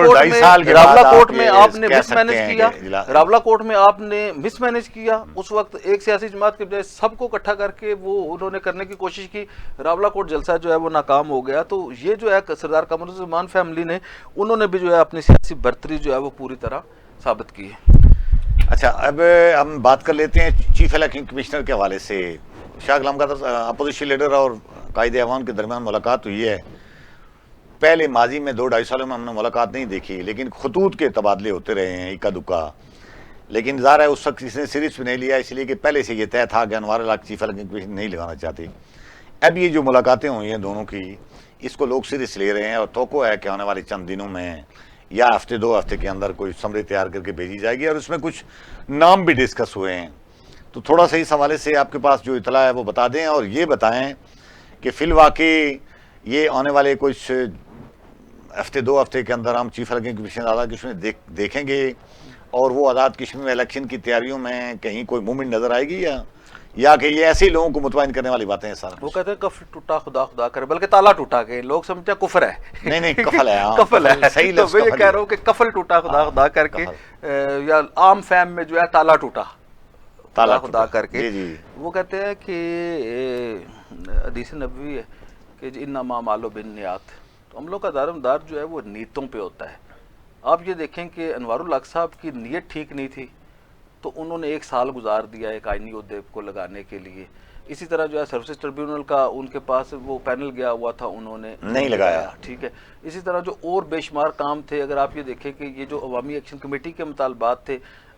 کوٹ میں آپ نے مس مینج کیا, راولا کوٹ میں آپ نے مس مینج کیا. اس وقت ایک سیاسی جماعت کے بجائے سب کو اکٹھا کر کے وہ انہوں نے کرنے کی کوشش کی. راولا کوٹ جلسہ جو ہے وہ ناکام ہو گیا. تو یہ جو ہے سردار قمر الزمان فیملی نے, انہوں نے بھی جو ہے اپنی سیاسی برتری جو ہے وہ پوری طرح ثابت کی ہے. اچھا, اب ہم بات کر لیتے ہیں چیف الیکشن کمشنر کے حوالے سے. شاہ غلام قادر اپوزیشن لیڈر اور قائد ایوان کے درمیان ملاقات ہوئی ہے. پہلے ماضی میں 2-2.5 سالوں میں ہم نے ملاقات نہیں دیکھی, لیکن خطوط کے تبادلے ہوتے رہے ہیں اکا دکا. لیکن ظاہر ہے اس وقت کسی نے سیریس میں نہیں لیا, اس لیے کہ پہلے سے یہ طے تھا کہ انوار الحق چیف الیکشن کمشنر نہیں لگانا چاہتے. اب یہ جو ملاقاتیں ہوئی ہیں دونوں کی, اس کو لوگ سیریس لے رہے ہیں اور توقع ہے کہ آنے والے چند دنوں میں یا ہفتے 2 ہفتے کے اندر کوئی سمری تیار کر کے بھیجی جائے گی, اور اس میں کچھ نام بھی ڈسکس ہوئے ہیں. تو تھوڑا سا اس حوالے سے آپ کے پاس جو اطلاع ہے وہ بتا دیں, اور یہ بتائیں کہ فی الواقع یہ آنے والے کچھ ہفتے 2 ہفتے کے اندر ہم chief election commission Azad Kashmir دیکھیں گے, اور وہ آزاد کشمیر میں الیکشن کی تیاریوں میں کہیں کوئی موومنٹ نظر آئے گی, یا کہ یہ ایسے لوگوں کو مطمئن کرنے والی باتیں ہیں. سارا وہ کہتے ہیں کفل ٹوٹا خدا خدا کرے, بلکہ تالا ٹوٹا کے لوگ سمجھتے ہیں کفر ہے. نہیں کفل ہے, کفل ہے, صحیح لفظ. میں یہ کہہ رہا ہوں کہ کفل ٹوٹا خدا خدا کر کے, یا عام فہم میں جو ہے تالا ٹوٹا, خدا خدا کر کے، جی وہ کہتے ہیں کہ حدیث نبوی ہے کہ انما اعمال بالنیات، تو عملوں کا دار جو ہے وہ نیتوں پہ ہوتا ہے۔ آپ یہ دیکھیں کہ انوار الحق صاحب کی نیت ٹھیک نہیں تھی تو انہوں نے 1 سال گزار دیا ایک آئینی عہدے کو لگانے کے لیے۔ اسی طرح جو ہے سروسز ٹریبیونل کا ان کے پاس وہ پینل گیا ہوا تھا، انہوں نے نہیں لگایا، ٹھیک ہے۔ اسی طرح جو اور بے شمار کام تھے، اگر آپ یہ دیکھیں کہ یہ جو عوامی ایکشن کمیٹی کے مطالبات تھے،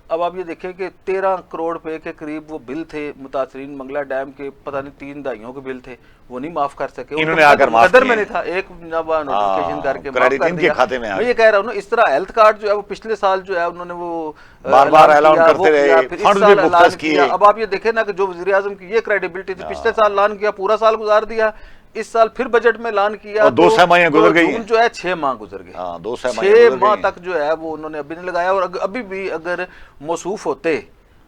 اب آپ یہ دیکھیں کہ 13 کروڑ روپے کے قریب وہ بل تھے متاثرین منگلہ ڈیم کے، پتہ نہیں 3 دہائیوں کے بل تھے، وہ نہیں معاف کر سکے، انہوں نے آ کر معاف قدر میں کیے، نہیں تھا، ایک نوٹیفیکیشن کر کے معاف کریڈٹ کر ان کے دیا۔ کھاتے میں آ میں گیا۔ یہ کہہ رہا ہوں نا، اس طرح ہیلتھ کارڈ جو ہے وہ پچھلے سال جو ہے انہوں نے وہ بار بار اعلان کرتے رہے، پھر اس فنڈز سال بھی اعلان مختص کیے۔ کیا۔ اب آپ یہ دیکھیں نا کہ جو وزیر اعظم کی یہ کریڈیبلٹی تھی، پچھلے سال اعلان کیا، پورا سال گزار دیا، اس سال پھر بجٹ میں اعلان کیا، اور 2 ماہ گزر گئی ہیں، جون جو ہے 6 ماہ گزر گئے، ہاں 2 ماہ 6 ماہ تک جو ہے وہ انہوں نے ابھی نہیں لگایا، اور ابھی بھی اگر موصوف ہوتے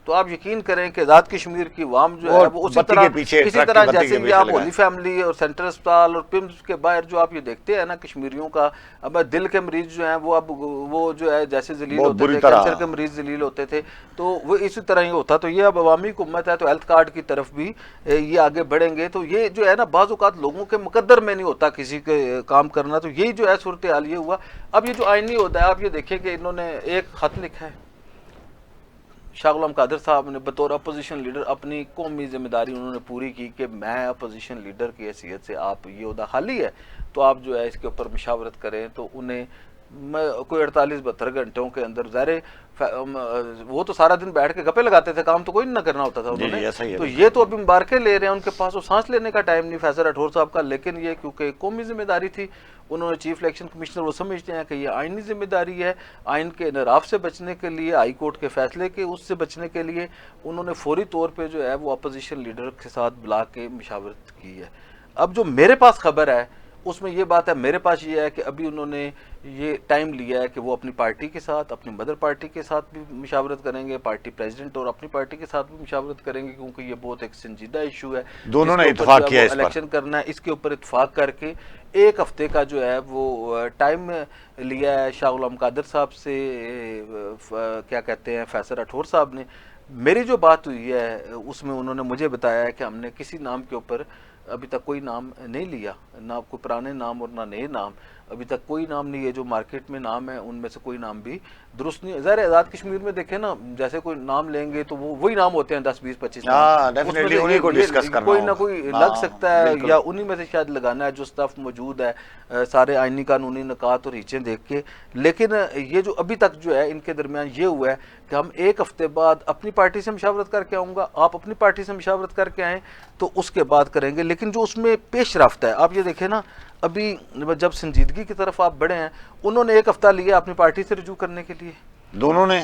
تو آپ یقین کریں کہ آزاد کشمیر کی عوام جو ہے وہ اسی طرح جیسے یہ آپ ہولی فیملی اور سینٹرل اسپتال اور پمس کے باہر جو آپ یہ دیکھتے ہیں نا کشمیریوں کا، اب دل کے مریض جو ہیں وہ اب وہ جو ہے جیسے ذلیل ہوتے تھے، کینسر کے مریض ذلیل ہوتے تھے، تو وہ اسی طرح ہی ہوتا۔ تو یہ اب عوامی حکومت ہے تو ہیلتھ کارڈ کی طرف بھی یہ آگے بڑھیں گے، تو یہ جو ہے نا بعض اوقات لوگوں کے مقدر میں نہیں ہوتا کسی کے کام کرنا، تو یہی جو ہے صورتحال یہ ہوا۔ اب یہ جو آئینی ہوتا ہے، آپ یہ دیکھیں کہ انہوں نے ایک خط لکھا ہے، شاہ غلام قادر صاحب نے بطور اپوزیشن لیڈر اپنی قومی ذمہ داری انہوں نے پوری کی کہ میں اپوزیشن لیڈر کی حیثیت سے، آپ یہ عہدہ خالی ہے تو آپ جو ہے اس کے اوپر مشاورت کریں، تو انہیں کوئی 48-72 گھنٹوں کے اندر، ظاہر وہ تو سارا دن بیٹھ کے گپے لگاتے تھے، کام تو کوئی نہ کرنا ہوتا تھا انہوں نے، تو یہ تو ابھی مبارکیں لے رہے ہیں، ان کے پاس وہ سانس لینے کا ٹائم نہیں فیصل راٹھور صاحب کا، لیکن یہ کیونکہ قومی ذمہ داری تھی، انہوں نے چیف الیکشن کمشنر وہ سمجھتے ہیں کہ یہ آئینی ذمہ داری ہے، آئین کے انحراف سے بچنے کے لیے، ہائی کورٹ کے فیصلے کے اس سے بچنے کے لیے انہوں نے فوری طور پہ جو ہے وہ اپوزیشن لیڈر کے ساتھ بلا کے مشاورت کی ہے۔ اب جو میرے پاس خبر ہے اس میں یہ بات ہے، میرے پاس یہ ہے کہ ابھی انہوں نے یہ ٹائم لیا ہے کہ وہ اپنی پارٹی کے ساتھ، اپنی مدر پارٹی کے ساتھ بھی مشاورت کریں گے، پارٹی پریزیڈنٹ اور اپنی پارٹی کے ساتھ بھی مشاورت کریں گے، کیونکہ یہ بہت ایک سنجیدہ ایشو ہے، دونوں نے اتفاق کیا اس پر، الیکشن کرنا ہے، اس کے اوپر اتفاق کر کے 1 ہفتے کا جو ہے وہ ٹائم لیا ہے شاہ غلام قادر صاحب سے، کیا کہتے ہیں فیصل راٹھور صاحب نے۔ میری جو بات ہوئی ہے اس میں انہوں نے مجھے بتایا ہے کہ ہم نے کسی نام کے اوپر ابھی تک کوئی نام نہیں لیا، نہ کوئی پرانے نام اور نہ نئے نام، ابھی تک کوئی نام نہیں ہے، جو مارکیٹ میں نام ہے ان میں سے کوئی نام بھی درست نہیں ہے۔ ظاہر آزاد کشمیر میں دیکھیں نا، جیسے کوئی نام لیں گے تو وہ وہی نام ہوتے ہیں 10 20 25 نام، کوئی نہ کوئی لگ سکتا ہے، یا انہی میں سے شاید لگانا ہے جو سٹف موجود ہے، سارے آئینی قانونی نکات اور ہیچیں دیکھ کے۔ لیکن یہ جو ابھی تک جو ہے ان کے درمیان یہ ہوا ہے کہ ہم 1 ہفتے بعد اپنی پارٹی سے مشاورت کر کے آؤں گا، آپ اپنی پارٹی سے مشاورت کر کے آئیں تو اس کے بعد کریں گے، لیکن جو اس میں پیش رفت ہے آپ یہ دیکھیں نا، ابھی جب سنجیدگی کی طرف آپ بڑھے ہیں، انہوں نے 1 ہفتہ لیا اپنی پارٹی سے رجوع کرنے کے لیے، دونوں نے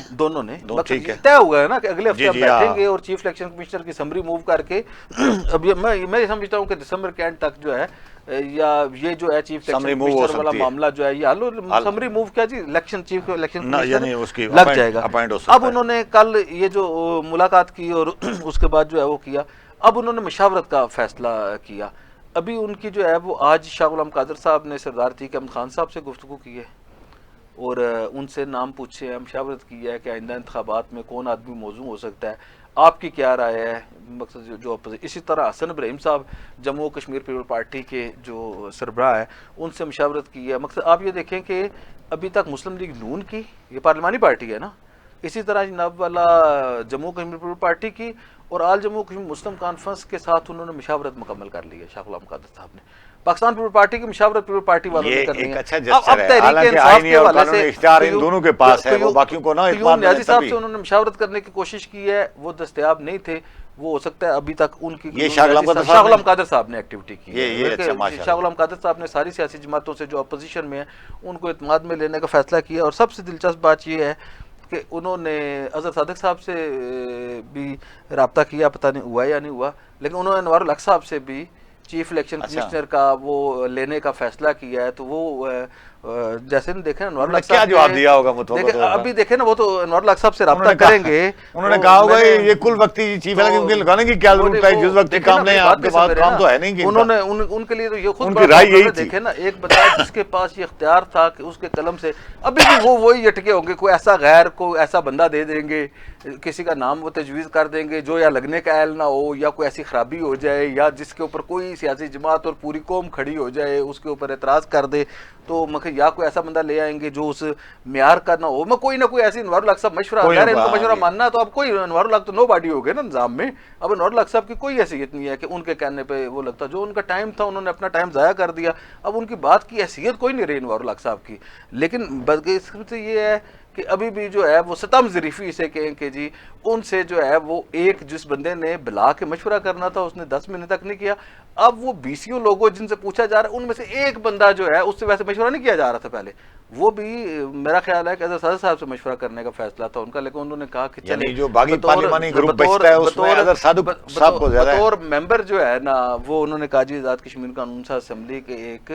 طے ہوا ہے نا کہ اگلے ہفتے ہم بیٹھیں گے اور چیف الیکشن کمشنر کی سمری موو کر کے، اب میں سمجھتا ہوں کہ دسمبر کے اینڈ تک جو ہے، یا یہ جو ہے چیف الیکشن کمشنر والا معاملہ جو ہے یہ سمری موو کیا جی الیکشن چیف الیکشن کمشنر لگ جائے گا۔ اب انہوں نے کل یہ جو ملاقات کی اور اس کے بعد جو ہے وہ کیا، اب انہوں نے مشاورت کا فیصلہ کیا۔ ابھی ان کی جو ہے وہ آج شاہ غلام قادر صاحب نے سردار عتیق احمد خان صاحب سے گفتگو کی ہے اور ان سے نام پوچھے ہیں، مشاورت کی ہے کہ آئندہ انتخابات میں کون آدمی موزوں ہو سکتا ہے، آپ کی کیا رائے ہے، مقصد جو اسی طرح حسن ابراہیم صاحب جموں کشمیر پیپل پارٹی کے جو سربراہ ہیں ان سے مشاورت کی ہے۔ مقصد آپ یہ دیکھیں کہ ابھی تک مسلم لیگ نون کی، یہ پارلیمانی پارٹی ہے نا، اسی طرح جناب والا جموں کشمیر پیپل پارٹی کی اور آل جموں کشمیر مسلم کانفرنس کے ساتھ انہوں نے مشاورت مکمل کر لی ہے شاہ غلام قادر صاحب نے۔ پاکستان پیپل پارٹی کی مشاورت پیپل پارٹی والوں نے کرنی ہے۔ اب تحریک انصاف کے حوالے سے اختیار ان دونوں کے پاس ہے، وہ باقیوں کو نا اعتماد نیازی صاحب سے انہوں نے مشاورت کرنے کی کوشش کی ہے، وہ دستیاب نہیں تھے، وہ ہو سکتا ہے ابھی تک ان کی شاہ غلام قادر صاحب نے ایکٹیویٹی کی ہے۔ شاہ غلام قادر صاحب نے ساری سیاسی جماعتوں سے جو اپوزیشن میں ہیں ان کو اعتماد میں لینے کا فیصلہ کیا، اور سب سے دلچسپ بات یہ ہے کہ انہوں نے اظہر صادق صاحب سے بھی رابطہ کیا، پتہ نہیں ہوا یا نہیں ہوا، لیکن انہوں نے انوار الحق صاحب سے بھی چیف الیکشن کمشنر کا وہ لینے کا فیصلہ کیا ہے، تو وہ جیسے دیکھیں انوار الحق کیا صاحب جواب دیا ہوگا متوقع ابھی دیکھیں نا وہ تو انوار الحق صاحب سے رابطہ کریں گے, انہوں نے کہا ہوگا یہ کل وقتی چیف الیکٹن لگانے کی کیا ضرورت ہے, جس وقتی کام نہیں آپ کے پاس کام تو ہے نہیں. انہوں نے ان کے لیے تو یہ خود ان کی رائے یہی تھی. دیکھیں نا ایک بندہ جس کے پاس یہ اختیار تھا کہ اس کے قلم سے ابھی بھی وہ وہی اٹکے ہوں گے, کوئی ایسا غیر کوئی ایسا بندہ دے دیں گے, کسی کا نام وہ تجویز کر دیں گے جو یا لگنے کا اہل نہ ہو یا کوئی ایسی خرابی ہو جائے یا جس کے اوپر کوئی سیاسی جماعت اور پوری قوم کھڑی ہو جائے اس کے اوپر اعتراض کر دے, تو یا کوئی ایسا بندہ لے آئیں گے جو اس معیار کا نہ ہو. میں کوئی نہ کوئی ایسی انوار الحق صاحب مشورہ اگر ان کو مشورہ ماننا تو اب کوئی انوار الحق تو نو باڈی ہو گئے نا نظام میں. اب انوار الحق صاحب کی کوئی حیثیت نہیں ہے کہ ان کے کہنے پہ وہ لگتا, جو ان کا ٹائم تھا انہوں نے اپنا ٹائم ضائع کر دیا. اب ان کی بات کی حیثیت کوئی نہیں رہی انوار الحق صاحب کی. لیکن بدقسمتی سے یہ ہے کہ ابھی بھی جو ہے وہ ستم ظریفی اسے کہیں کہ جی ان سے جو ہے وہ ایک جس بندے نے بلا کے مشورہ کرنا تھا اس نے 10 مہینے تک نہیں کیا. اب وہ 20 لوگوں جن سے پوچھا جا رہا ہے ان میں سے ایک بندہ جو ہے اس سے ویسے مشورہ نہیں کیا جا رہا تھا پہلے, وہ بھی میرا خیال ہے کہ اظہر صاحب سے مشورہ کرنے کا فیصلہ تھا ان کا, لیکن انہوں نے کہا کہ یعنی جو باغی پارلیمانی گروپ بچتا ہے اس میں اظہر صاحب کو زیادہ ہے. بطور ممبر جو ہے نا وہ انہوں نے کہا جی آزاد کشمیر قانون ساز اسمبلی کے ایک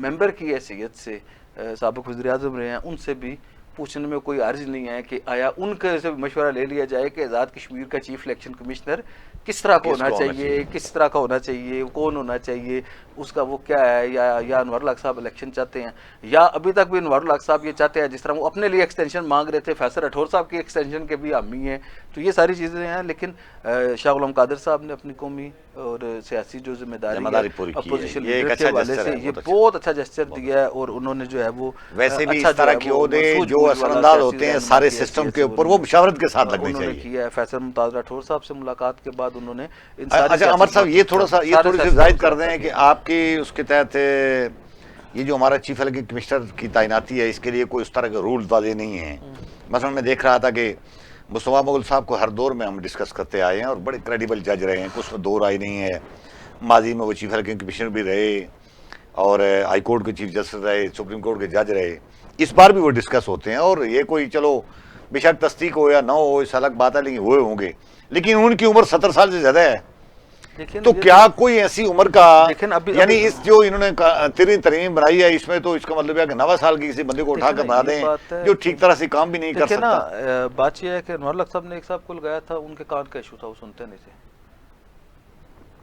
ممبر کی حیثیت سے سابق وزیر اعظم رہے ہیں, ان سے بھی پوچھنے میں کوئی عرض نہیں ہے کہ آیا ان کے سے مشورہ لے لیا جائے کہ آزاد کشمیر کا چیف الیکشن کمشنر کس طرح کا ہونا چاہیے, کس طرح کا ہونا چاہیے, کون ہونا چاہیے, اس کا وہ کیا ہے, یا انوار الحق صاحب الیکشن چاہتے ہیں یا ابھی تک بھی انوار الحق صاحب یہ چاہتے ہیں جس طرح وہ اپنے لیے ایکسٹینشن مانگ رہے تھے, فیصل راٹھور صاحب کی ایکسٹینشن کے بھی حامی ہیں. تو یہ ساری چیزیں ہیں, لیکن شاہ غلام قادر صاحب نے اپنی قومی اور سیاسی جو ذمہ داری اپوزیشن لیڈر کے حوالے سے یہ بہت اچھا جسچر دیا ہے, اور انہوں نے جو ہے وہ ویسے بھی اس طرح کے عہدے جو اثر انداز ہوتے ہیں سارے سسٹم کے اوپر وہ مشاورت کے ساتھ لگنے چاہیے. کیا ہے فیصل ممتاز راٹھور صاحب سے ملاقات کے بعد انہوں نے. اچھا عمر صاحب یہ تھوڑی سی ظاہر کر دیں کہ آپ کی اس کے تحت یہ جو ہمارا چیف الیکٹن کمشنر کی تعیناتی ہے اس کے لیے کوئی اس طرح کے رول واضح نہیں ہیں. مثلا میں دیکھ رہا تھا کہ مصطفیٰ مغل صاحب کو ہر دور میں ہم ڈسکس کرتے آئے ہیں اور بڑے کریڈیبل جج رہے ہیں, اس میں دو رائے نہیں ہے. ماضی میں وہ چیف الیکٹن کمشنر بھی رہے اور ہائی کورٹ کے چیف جسٹس رہے, سپریم کورٹ کے جج رہے, اس بار بھی وہ ڈسکس ہوتے ہیں. اور یہ کوئی چلو بے شک تصدیق ہو یا نہ ہو اس الگ بات ہے, لیکن ہوئے ہوں گے, لیکن ان کی عمر 70 سال سے زیادہ ہے. تو کیا کوئی ایسی عمر کا یعنی اس جو انہوں نے ترمیم بنائی ہے اس میں تو اس کا مطلب ہے کہ 90 سال کی کسی بندے کو اٹھا کر بنا دیں جو ٹھیک طرح سے کام بھی نہیں کر سکتا. بات یہ ہے کہ انوار الحق صاحب نے ایک صاحب کو لگایا تھا, ان کے کان کا ایشو تھا, وہ سنتے نہیں تھے.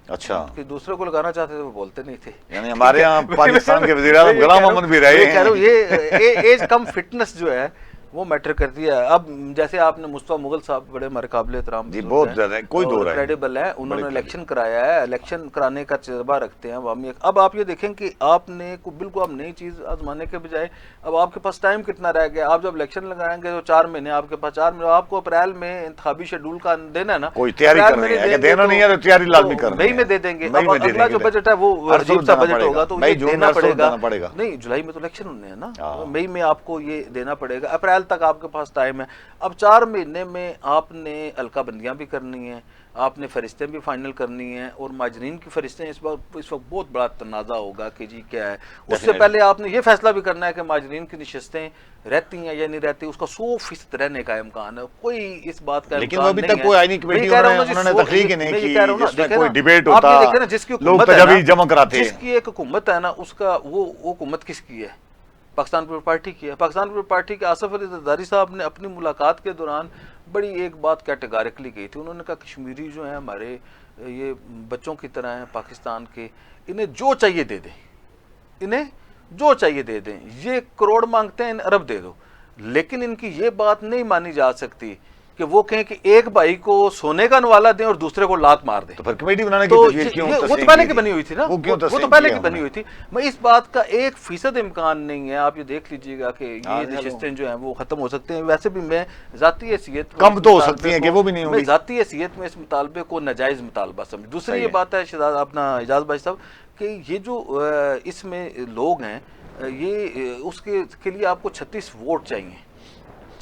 اچھا, دوسرے کو لگانا چاہتے تھے وہ بولتے نہیں تھے. یعنی ہمارے یہاں پاکستان کے وزیر اعظم غلام محمد بھی رہے ہیں. یہ ایج کم فٹنس جو ہے وہ میٹر کرتی ہے. اب جیسے آپ نے مصطفیٰ مغل صاحب بڑے ہمارے قابل احترام جی بہت زیادہ کوئی دور ہے, کریڈیبل ہے, انہوں نے الیکشن کرایا ہے, الیکشن کرانے کا تجربہ رکھتے ہیں عوامی. اب آپ یہ دیکھیں کہ آپ نے بالکل آپ نئی چیز آزمانے کے بجائے اب آپ کے پاس ٹائم کتنا رہ گیا. آپ جب الیکشن لگائیں گے تو 4 مہینے آپ کے پاس, 4 مہینے آپ کو اپریل میں انتخابی شیڈول کا دینا ہے نا, کوئی تیاری کرنی ہے, دینا نہیں ہے تو تیاری لازمی کرنی ہے, مئی میں دے دیں گے. اب اگلا جو بجٹ ہے وہ عجیب سا بجٹ ہوگا تو یہ دینا پڑے گا. نہیں جولائی میں تو الیکشن ہونے ہیں نا, مئی میں آپ کو یہ دینا پڑے گا. اپریل تک آپ کے پاس ٹائم ہے. اب 4 مہینے میں آپ نے حلقہ بندیاں بھی کرنی ہیں, آپ نے فہرستیں بھی فائنل کرنی ہیں, اور ماجرین کی فہرستیں اس وقت بہت بڑا تنازع ہوگا کہ جی کیا ہے. اس سے پہلے آپ نے یہ فیصلہ بھی کرنا ہے کہ ماجرین کی نشستیں رہتی ہیں یا نہیں رہتی, اس کا 100% رہنے کا امکان ہے. کوئی اس بات کا لیکن ابھی تک کوئی آئینی کمیٹی انہوں نے تخلیق نہیں کی جس میں کوئی ڈیبیٹ ہوتا, لوگ تجاویز جمع کراتے. جس کی ایک حکومت ہے نا اس کا وہ حکومت کس کی ہے؟ پاکستان پیپلز پارٹی کی ہے. پاکستان پیپلز پارٹی کے آصف علی زرداری صاحب نے اپنی ملاقات کے دوران بڑی ایک بات کیٹیگریکلی کہی تھی. انہوں نے کہا کشمیری جو ہیں ہمارے یہ بچوں کی طرح ہیں پاکستان کے, انہیں جو چاہیے دے دیں, انہیں جو چاہیے دے دیں. یہ کروڑ مانگتے ہیں, ارب دے دو, لیکن ان کی یہ بات نہیں مانی جا سکتی کہ وہ کہیں کہ ایک بھائی کو سونے کا نوالا دیں اور دوسرے کو لات مار دیں. تو پھر کمیٹی بنانے کی تجویز کیوں؟ وہ تو پہلے کی بنی ہوئی تھی نا, وہ تو پہلے کی بنی ہوئی تھی. میں اس بات کا 1% امکان نہیں ہے. آپ یہ دیکھ لیجئے گا کہ یہ نشستیں جو ہیں وہ ختم ہو سکتے ہیں. ویسے بھی میں ذاتی حیثیت کم تو ہو سکتی ہیں کہ وہ بھی نہیں ہوگی. ذاتی حیثیت میں اس مطالبے کو ناجائز مطالبہ سمجھ. دوسری یہ بات ہے شہزاد اپنا اعجاز بھائی صاحب کہ یہ جو اس میں لوگ ہیں یہ اس کے لیے آپ کو 36 ووٹ چاہیے.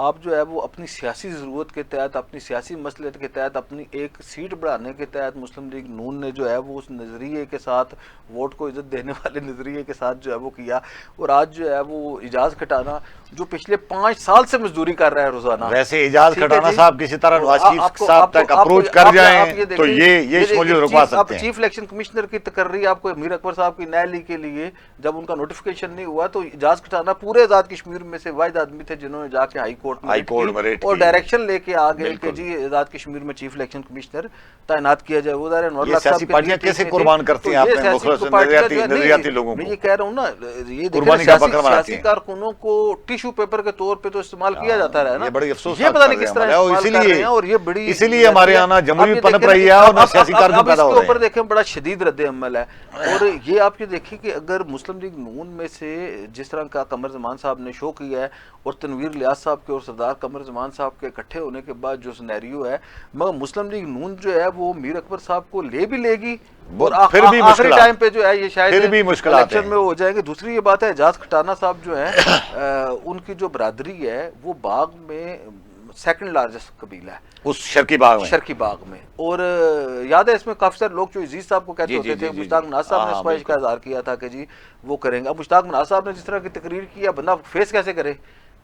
آپ جو ہے وہ اپنی سیاسی ضرورت کے تحت، اپنی سیاسی مصلحت کے تحت، اپنی ایک سیٹ بڑھانے کے تحت مسلم لیگ نون نے جو ہے وہ اس نظریے کے ساتھ، ووٹ کو عزت دینے والے نظریے کے ساتھ جو ہے وہ کیا، اور آج جو ہے وہ اعجاز کھٹانا جو پچھلے 5 سال سے مزدوری کر رہا ہے روزانہ. ویسے اعجاز ٹھیک ہے کھٹانا جی. صاحب کسی طرح نواز آپ شریف کو- صاحب آپ کو- تک آپ کو- اپروچ کر آپ جائیں تو دیکھیں، یہ شمولیت رکوا سکتے ہیں. چیف الیکشن کمشنر کی تقرری آپ کو امیر اکبر صاحب کی نیلی کے لیے جب ان کا نوٹیفیکیشن نہیں ہوا تو اعجاز کھٹانا پورے آزاد کشمیر میں سے واحد آدمی تھے جنہوں نے جا کے ہائی کورٹ میں ریٹ کی اور ڈائریکشن لے کے آ گئے کہ جی آزاد کشمیر میں چیف الیکشن کمشنر تعینات کیا جائے. وہ یہ سیاسی پارٹیاں کیسے قربان کرتی ہیں آپ میں مخلص نظریاتی لوگوں کو؟ میں یہ کہہ رہا ہوں نا، یہ قربانی کا بکرا بناتی سیاسی ہیں. کارکنوں کو ٹیشو پیپر کے طور پہ تو استعمال کیا جاتا رہا ہے نا. یہ بڑی افسوس یہ پتہ نہیں کس طرح استعمال کر رہے ہیں، اور یہ بڑی اسی لیے ہمارے یہاں نہ جمہوریت پنپ رہی ہے اور نہ سیاسی کارکن پیدا ہو رہے ہیں. اس کے اوپر دیکھیں بڑا شدید رد عمل ہے. اور یہ آپ یہ دیکھیں کہ اگر مسلم لیگ نون میں سے جس طرح کا قمر زمان صاحب نے شو کیا ہے اور تنویر الیاس صاحب کے اور سردار قمر زمان صاحب کے اکٹھے ہونے کے بعد جو سینیریو ہے، مگر مسلم لیگ نون جو ہے وہ میر اکبر صاحب کو لے بھی لے گی اور پھر بھی آخری ٹائم پہ جو ہے یہ شاید پھر بھی مشکلات الیکشن میں ہو جائیں گے. دوسری یہ بات ہے اعجاز کھٹانا صاحب جو ہیں ان کی جو برادری ہے وہ باغ میں سیکنڈ لارجسٹ قبیلہ ہے اس شرکی باغ میں. اور یاد ہے اس میں کافی سارے لوگ جو عزیز صاحب کو کہتے ہوتے تھے، مشتاق مناز صاحب نے اس خواہش کا اظہار کیا تھا کہ جی وہ کریں گے. اب مشتاق مناز صاحب نے جس طرح کی تقریر کیا، بندہ فیس کیسے کرے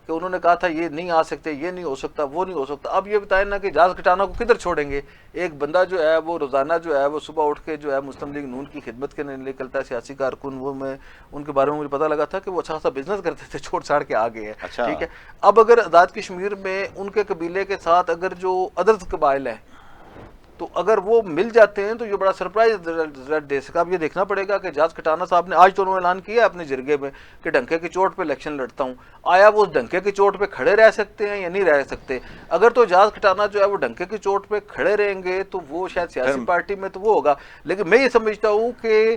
کہ انہوں نے کہا تھا یہ نہیں آ سکتے، یہ نہیں ہو سکتا، وہ نہیں ہو سکتا. اب یہ بتائیں نا کہ اعجاز کھٹانا کو کدھر چھوڑیں گے؟ ایک بندہ جو ہے وہ روزانہ جو ہے وہ صبح اٹھ کے جو ہے مسلم لیگ نون کی خدمت کے لیے نکلتا ہے. سیاسی کارکن وہ، میں ان کے بارے میں مجھے پتہ لگا تھا کہ وہ اچھا خاصا بزنس کرتے تھے، چھوڑ چھاڑ کے آ گئے ہیں. ٹھیک ہے. اب اگر آزاد کشمیر میں ان کے قبیلے کے ساتھ اگر جو ادرس قبائل ہیں تو اگر وہ مل جاتے ہیں تو یہ بڑا سرپرائز رزلٹ دے سکا. اب یہ دیکھنا پڑے گا کہ اعجاز کھٹانا صاحب نے آج تو انہوں نے اعلان کیا اپنے جرگے میں کہ ڈنکے کی چوٹ پہ الیکشن لڑتا ہوں. آیا وہ ڈنکے کی چوٹ پہ کھڑے رہ سکتے ہیں یا نہیں رہ سکتے؟ اگر تو اعجاز کھٹانا جو ہے وہ ڈنکے کی چوٹ پہ کھڑے رہیں گے تو وہ شاید سیاسی پارٹی میں تو وہ ہوگا. لیکن میں یہ سمجھتا ہوں کہ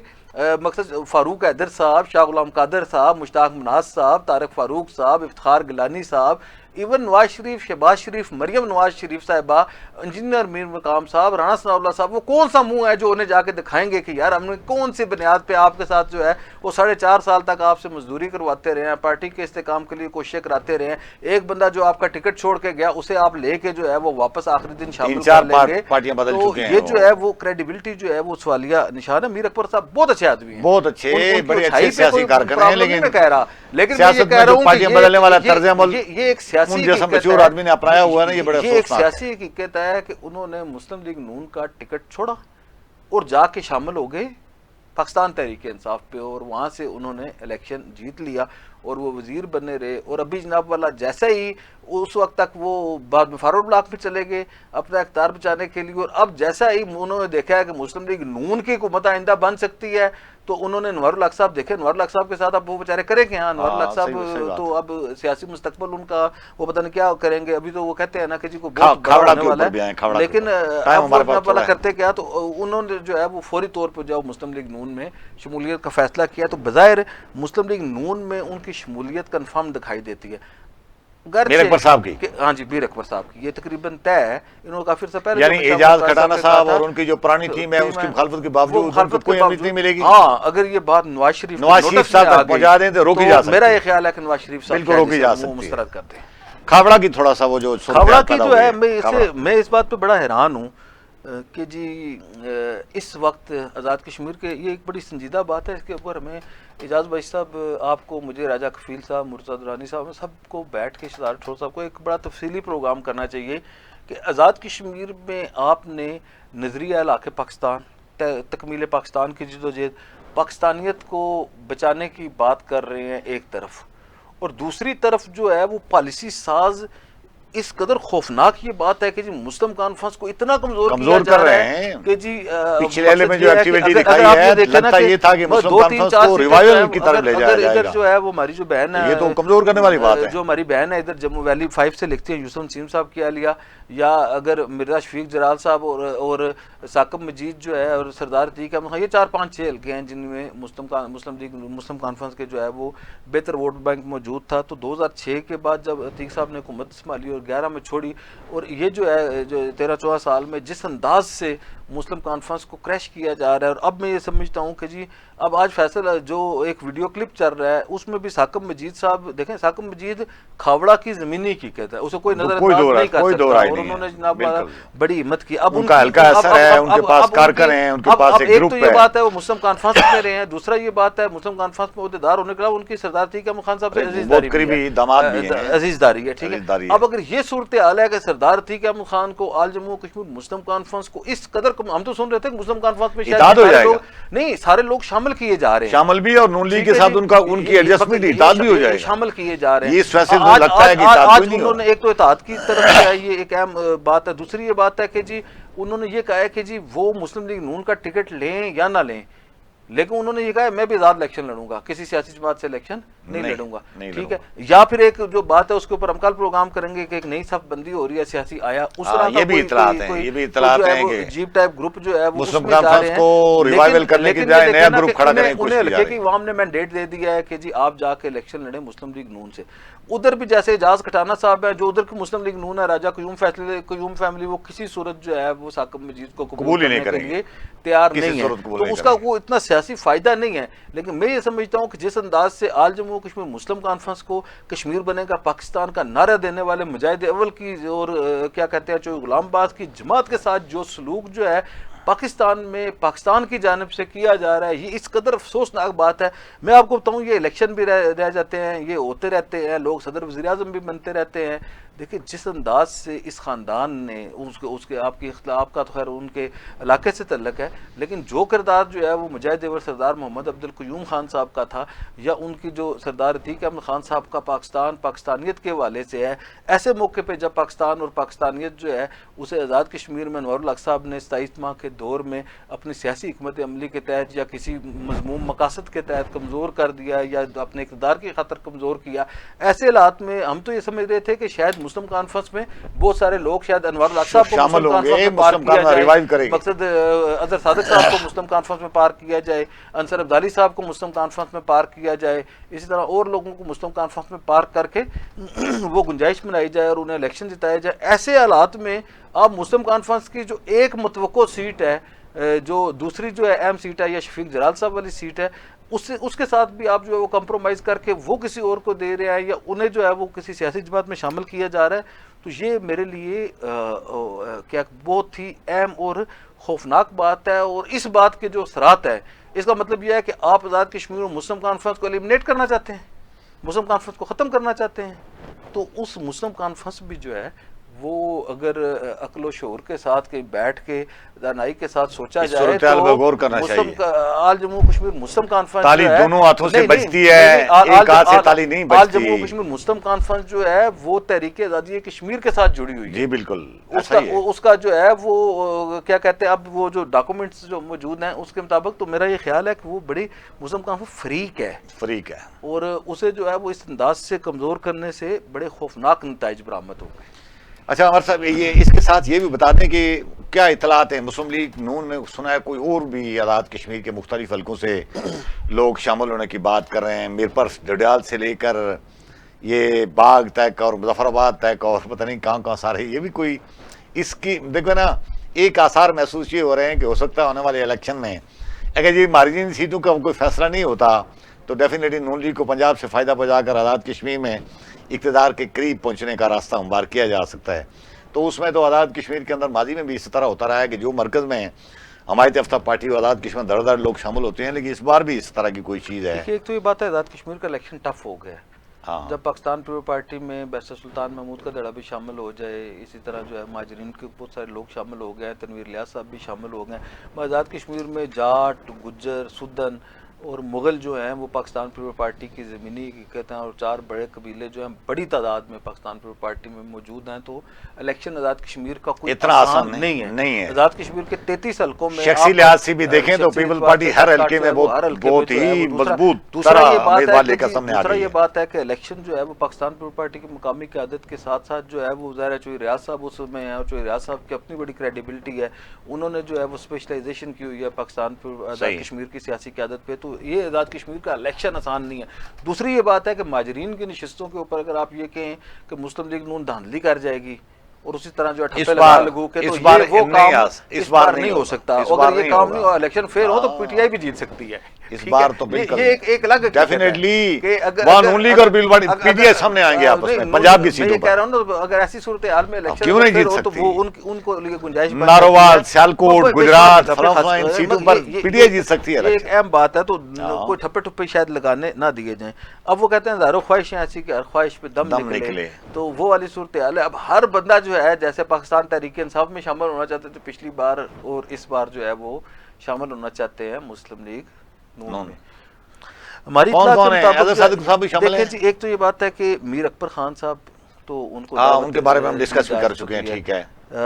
مقصد فاروق حیدر صاحب، شاہ غلام قادر صاحب، مشتاق مناز صاحب، طارق فاروق صاحب، افتخار گیلانی صاحب، ایون نواز شریف، شہباز شریف، مریم نواز شریف صاحبہ، انجینئر میر مقام صاحب، رانا ثناء اللہ صاحب، وہ کون سا منہ ہے جو انہیں جا کے دکھائیں گے کہ یار ہم نے کون سی بنیاد پہ آپ کے ساتھ جو ہے وہ 4.5 سال تک آپ سے مزدوری کرواتے رہے ہیں، پارٹی کے استحکام کے لیے کوششیں کراتے رہے ہیں. ایک بندہ جو آپ کا ٹکٹ چھوڑ کے گیا اسے آپ لے کے جو ہے وہ واپس آخری دن شامل کر لیں گے، تو یہ جو ہے وہ کریڈیبلٹی جو ہے وہ سوالیہ نشان ہے. میر اکبر صاحب بہت اچھے آدمی ہیں، بہت اچھے، بڑے اچھے سیاسی کارکن ہیں، لیکن میں کہہ رہا سیاست میں جو پارٹیاں بدلنے والا طرز عمل یہ ایک سیاسی جیسا مچور آدمی نے اپنایا ہوا ہے نا، یہ بڑا یہ ایک سیاسی حقیقت ہے کہ انہوں نے مسلم لیگ نون کا ٹکٹ چھوڑا اور جا کے شامل ہو گئے پاکستان تحریک انصاف پہ، اور وہاں سے انہوں نے الیکشن جیت لیا اور وہ وزیر بنے رہے. اور ابھی جناب والا جیسا ہی اس وقت تک وہ بعد میں فارورڈ بلاک میں چلے گئے اپنا اختیار بچانے کے لیے، اور اب جیسا ہی انہوں نے دیکھا ہے کہ مسلم لیگ نون کی حکومت آئندہ بن سکتی ہے تو انہوں نے انوار الحق صاحب دیکھے. انوار الحق صاحب کے ساتھ اب وہ بیچارے کریں کہ ہاں انوار الحق صاحب تو اب سیاسی مستقبل ان کا وہ پتہ نہیں کیا کریں گے. ابھی تو وہ کہتے ہیں نا کہ جی کو بہت بڑا ہونے والا ہے، لیکن اب والا کرتے کیا تو انہوں نے جو ہے وہ فوری طور پہ جو مسلم لیگ نون میں شمولیت کا فیصلہ کیا. تو بظاہر مسلم لیگ نون میں ان کی شمولیت کنفرم دکھائی دیتی ہے. میر اکبر صاحب کی، ہاں جی میر اکبر صاحب کی یہ تقریباً طے ہے. انہوں نے کافی عرصہ پہلے یعنی اعجاز کھٹانا صاحب اور ان کی جو پرانی ٹیم ہے اس کی مخالفت کے باوجود ان کو کوئی امید نہیں ملے گی. ہاں اگر یہ بات نواز شریف صاحب تک پہنچا دیں تو روکی جا سکتی ہے. میرا یہ خیال ہے کہ نواز شریف صاحب بالکل روکی جا سکتی ہے، مسترد کر دیں. کھاوڑا کی تھوڑا سا وہ جو کھاوڑا کی جو ہے میں اس بات پہ بڑا حیران ہوں کہ جی اس وقت آزاد کشمیر کے یہ ایک بڑی سنجیدہ بات ہے. اس کے اوپر ہمیں اعجاز بھائی صاحب، آپ کو، مجھے، راجہ کفیل صاحب، مرتضیٰ درانی صاحب، سب کو بیٹھ کے شہزاد ٹھور صاحب کو ایک بڑا تفصیلی پروگرام کرنا چاہیے کہ آزاد کشمیر میں آپ نے نظریہ علاقے پاکستان، تکمیل پاکستان کی جدوجہد، پاکستانیت کو بچانے کی بات کر رہے ہیں ایک طرف، اور دوسری طرف جو ہے وہ پالیسی ساز اس قدر خوفناک یہ بات ہے کہ جی مسلم کانفرنس کو اتنا کمزور کر رہے ہیں کہ جی پچھلے میں جو ایکٹیویٹی دکھائی ہے لگتا یہ تھا کہ مسلم کانفرنس کو ریوائول کی طرف لے جایا جائے گا. جو ہے وہ ہماری جو بہن ہے، یہ تو کمزور کرنے والی بات ہے. جو ہماری بہن ہے ادھر جموں ویلی 5 سے لکھتی ہیں، یوسف نسیم صاحب کی اہلیہ، یا اگر مرزا شفیق جلال صاحب اور ثاقب مجید جو ہے اور سردار عتیق احمد خان، یہ 4-5-6 حلقے ہیں جن میں مسلم کانفرنس کے جو ہے وہ بہتر ووٹ بینک موجود تھا. تو 2006 کے بعد جب عتیق صاحب نے حکومت سنبھالی اور 11 میں چھوڑی، اور یہ جو ہے جو 13-14 سال میں جس انداز سے مسلم کانفرنس کو کریش کیا جا رہا ہے. اور اب میں یہ سمجھتا ہوں کہ جی اب آج فیصل جو ایک ویڈیو کلپ چل رہا ہے اس میں بھی ثاقب مجید صاحب دیکھیں, ثاقب مجید کھاوڑا کی زمینی کی کہتا ہے, اسے کوئی نظر انداز نہیں کر سکتا, اور انہوں نے جناب بڑی ہمت کی. اب ان کا ہلکا اثر ہے, ان کے پاس کارکن ہیں, ان کے پاس ایک گروپ ہے. ایک تو یہ بات ہے وہ مسلم کانفرنس میں رہے ہیں, دوسرا یہ بات ہے مسلم کانفرنس میں عہدیدار ہونے کے علاوہ ان کی سردار تھی کہ خان صاحب سے عزیزداری ہے. ٹھیک ہے, اب اگر یہ صورتحال ہے کہ سردار تھی کہ احمد خان کو آل جموں کشمیر مسلم کانفرنس کو اس قدر ہم تو سن رہے تھے کہ مسلم کانفرنس میں شاید نہیں سارے لوگ شامل کیے جا رہے ہیں, شامل بھی, اور نون لیگ کے ساتھ ان کی ایڈجسٹمنٹ اتحاد بھی ہو جائے گا, شامل کیے جا رہے ہیں. یہ اس فیصلے سے لگتا ہے کہ آج انہوں نے ایک تو اتحاد کی طرف سے یہ ایک اہم بات ہے. دوسری یہ بات ہے کہ جی انہوں نے یہ کہا ہے کہ جی وہ مسلم لیگ نون کا ٹکٹ لیں یا نہ لیں, لیکن انہوں نے یہ کہا ہے میں بھی آزاد الیکشن لڑوں گا, کسی سیاسی جماعت سے الیکشن نہیں لڑوں گا. ٹھیک ہے, یا پھر ایک جو بات ہے اس کے اوپر ہم کل پروگرام کریں گے کہ ایک نئی صف بندی ہو رہی ہے سیاسی آیا, اس طرح یہ بھی اطلاعات ہیں کہ جیپ ٹائپ گروپ جو ہے وہ مسلم کانفرنس کو ریوائیول کرنے کی بجائے نیا گروپ کھڑا کرنے کی کوشش کی جا رہی ہے. کہ عوام نے مینڈیٹ دے دیا ہے کہ جی آپ جا کے الیکشن لڑیں مسلم لیگ نون سے. ادھر بھی جیسے اعجاز کٹانہ صاحب ہیں جو ادھر کی مسلم لیگ نون ہے, راجہ قیوم فیملی, وہ کسی صورت جو ہے وہ ثاقب مجید کو قبول کرنے کے لیے تیار نہیں ہے, تو اس کا وہ اتنا سیاسی فائدہ نہیں ہے. لیکن میں یہ سمجھتا ہوں کہ جس انداز سے آل جموں کشمیر مسلم کانفرنس کو کشمیر بنے گا پاکستان کا نعرہ دینے والے مجاہد اول کی اور کیا کہتے ہیں جو غلام باز کی جماعت کے ساتھ جو سلوک جو ہے پاکستان میں پاکستان کی جانب سے کیا جا رہا ہے, یہ اس قدر افسوسناک بات ہے. میں آپ کو بتاؤں یہ الیکشن بھی رہ جاتے ہیں, یہ ہوتے رہتے ہیں, لوگ صدر وزیر اعظم بھی بنتے رہتے ہیں. دیکھیں جس انداز سے اس خاندان نے اس کے آپ کی اختلاف کا تو خیر ان کے علاقے سے تعلق ہے, لیکن جو کردار جو ہے وہ مجاہد اول سردار محمد عبد القیوم خان صاحب کا تھا, یا ان کی جو سردار تھی کہ احمد خان صاحب کا پاکستانیت کے حوالے سے ہے. ایسے موقع پہ جب پاکستان اور پاکستانیت جو ہے اسے آزاد کشمیر میں انوار الحق صاحب نے 27 ماہ کے دور میں اپنی سیاسی حکمت عملی کے تحت یا کسی مضموم مقاصد کے تحت کمزور کر دیا یا اپنے اقتدار کی خاطر کمزور کیا, ایسے حالات میں ہم تو یہ سمجھ رہے تھے کہ شاید مسلم کانفرنس میں بہت سارے لوگ شاید انوار الحق صاحب کو مسلم کانفرنس میں پار کیا جائے, مقصد اظہر صادق صاحب کو مسلم کانفرنس میں پار کیا جائے, انصر عبدالی صاحب کو مسلم کانفرنس میں پار کیا جائے, اسی طرح اور لوگوں کو مسلم کانفرنس میں پار کر کے وہ گنجائش بنائی جائے اور انہیں الیکشن جتایا جائے. ایسے حالات میں آپ مسلم کانفرنس کی جو ایک متوقع سیٹ ہے, جو دوسری جو ہے اہم سیٹ ہے یا شفیق جلال صاحب والی سیٹ ہے, اس کے ساتھ بھی آپ جو ہے وہ کمپرومائز کر کے وہ کسی اور کو دے رہے ہیں یا انہیں جو ہے وہ کسی سیاسی جماعت میں شامل کیا جا رہا ہے, تو یہ میرے لیے کیا بہت ہی اہم اور خوفناک بات ہے. اور اس بات کے جو اثرات ہے اس کا مطلب یہ ہے کہ آپ آزاد کشمیر اور مسلم کانفرنس کو ایلیمنیٹ کرنا چاہتے ہیں, مسلم کانفرنس کو ختم کرنا چاہتے ہیں. تو اس مسلم کانفرنس بھی جو ہے وہ اگر عقل و شعور کے ساتھ کہیں بیٹھ کے دانائی کے ساتھ سوچا جائے تو غور کرنا چاہیے. آل جموں کشمیر مسلم کانفرنس تالی دونوں ہاتھوں سے بجتی ہے, ایک ہاتھ سے تالی نہیں بجتی. آل جموں کشمیر مسلم کانفرنس جو ہے وہ تحریک آزادی کشمیر کے ساتھ جڑی ہوئی ہے. جی بالکل, اس کا جو ہے وہ کیا کہتے ہیں اب وہ جو ڈاکومنٹس جو موجود ہیں اس کے مطابق تو میرا یہ خیال ہے کہ وہ بڑی مسلم کانفرنس فریق ہے اور اسے جو ہے وہ اس انداز سے کمزور کرنے سے بڑے خوفناک نتائج برآمد ہو گئے. اچھا عمر صاحب, یہ اس کے ساتھ یہ بھی بتا دیں کہ کیا اطلاعات ہیں مسلم لیگ نون میں سنا ہے کوئی اور بھی آزاد کشمیر کے مختلف حلقوں سے لوگ شامل ہونے کی بات کر رہے ہیں, میرپر ڈڈیال سے لے کر یہ باغ تک اور مظفر آباد تک اور پتہ نہیں کہاں سارے, یہ بھی کوئی اس کی دیکھو نا ایک آثار محسوس یہ ہو رہے ہیں کہ ہو سکتا ہے ہونے والے الیکشن میں اگر یہ مارجن سیٹوں کا کوئی فیصلہ نہیں ہوتا تو ڈیفینیٹلی نون لیگ کو پنجاب سے فائدہ پہنچا کر آزاد کشمیر میں اقتدار کے قریب پہنچنے کا راستہ ہموار کیا جا سکتا ہے. تو اس میں تو آزاد کشمیر کے اندر ماضی میں بھی اس طرح ہوتا رہا ہے کہ جو مرکز میں حمایت یافتہ پارٹی و آزاد کشمیر دھڑ لوگ شامل ہوتے ہیں, لیکن اس بار بھی اس طرح کی کوئی چیز ہے. ایک تو یہ بات ہے آزاد کشمیر کا الیکشن ٹف ہو گیا ہے, جب پاکستان پیپل پارٹی میں بیرسٹر سلطان محمود کا دھڑا بھی شامل ہو جائے, اسی طرح جو ہے مہاجرین کے بہت سارے لوگ شامل ہو گئے ہیں, تنویر الیاس صاحب بھی شامل ہو گئے ہیں. آزاد کشمیر میں جاٹ, گجر, سدن اور مغل جو ہیں وہ پاکستان پیپل پارٹی کی زمینی حقیقت ہیں اور 4 بڑے قبیلے جو ہیں بڑی تعداد میں پاکستان پیپل پارٹی میں موجود ہیں. تو الیکشن آزاد کشمیر کا کوئی اتنا آسان نہیں ہے. آزاد کشمیر کے 33 حلقوں میں شخصی لحاظ سے بھی دیکھیں تو پیپل پارٹی ہر حلقے میں بہت ہی مضبوط دوسرا یہ بات ہے کہ الیکشن جو ہے وہ پاکستان پیپل پارٹی کی مقامی قیادت کے ساتھ ساتھ جو ہے وہ ظاہر ہے چوہی ریاض صاحب اس میں ہیں, اور چوہی ریاض صاحب کی اپنی بڑی کریڈیبلٹی ہے, انہوں نے جو ہے وہ اسپیشلائزیشن کی ہوئی ہے پاکستان آزاد کشمیر کی سیاسی قیادت پہ. تو یہ آزاد کشمیر کا الیکشن آسان نہیں ہے. دوسری یہ بات ہے کہ مہاجرین کی نشستوں کے اوپر اگر آپ یہ کہیں کہ مسلم لیگ نون دھاندلی کر جائے گی اور اسی طرح جو ہے اس ٹھپے بار- لگا لگو کے، تو اس بار یہ وہ نہیں کام اس بار نہیں ہو سکتا. اس بار اگر یہ نہیں کام ہوگا. نہیں ہو، الیکشن فیئر ہو تو پی ٹی آئی بھی جیت سکتی ہے. اس ٹھیک بار ہے؟ تو بالکل یہ ایک الگ حقیقت ہے ڈیفینیٹلی کہ وہاں نون لیگ اور پی ٹی آئی سامنے آئیں گے آپس میں پنجاب کی میں یہ سیٹوں کہہ پر. رہا ہوں نا، اگر ایسی صورتحال میں الیکشن کیوں نہیں فیئر جیت ہو تو سکتی؟ وہ ان کو لیے گنجائش بن نارووال، جاتی ہے. سیالکوٹ، بے شمار گجرات، ٹھپے فلاں خاص- ان سیٹوں مگر پر یہ- پی ٹی آئی جیت سکتی ہے یہ ایک الیکشن. اہم بات ہے. تو ہاں. کوئی ٹھپے ٹھپے شاید لگانے نہ دیے جائیں. اب وہ کہتے ہیں ہزاروں خواہشیں ایسی کہ ہر خواہش پہ دم دم نکلے. تو وہ والی صورتحال ہے. اب ہر بندہ جو ہے جیسے پاکستان تحریک انصاف میں شامل ہونا چاہتے تھے پچھلی بار، اور اس بار جو ہے وہ شامل ہونا چاہتے ہیں مسلم لیگ نون میں. ہماری کون اطلاع کون کے ہیں؟ مطابق اظہر صادق صاحب بھی شامل دیکھیں ہیں؟ جی، ایک تو یہ بات ہے کہ میر اکبر خان صاحب تو ان کو ہاں، دعوت ان کے بارے میں ہم دی ڈسکس بھی جا کر چکے ہیں. چکی ہے. ٹھیک ہے.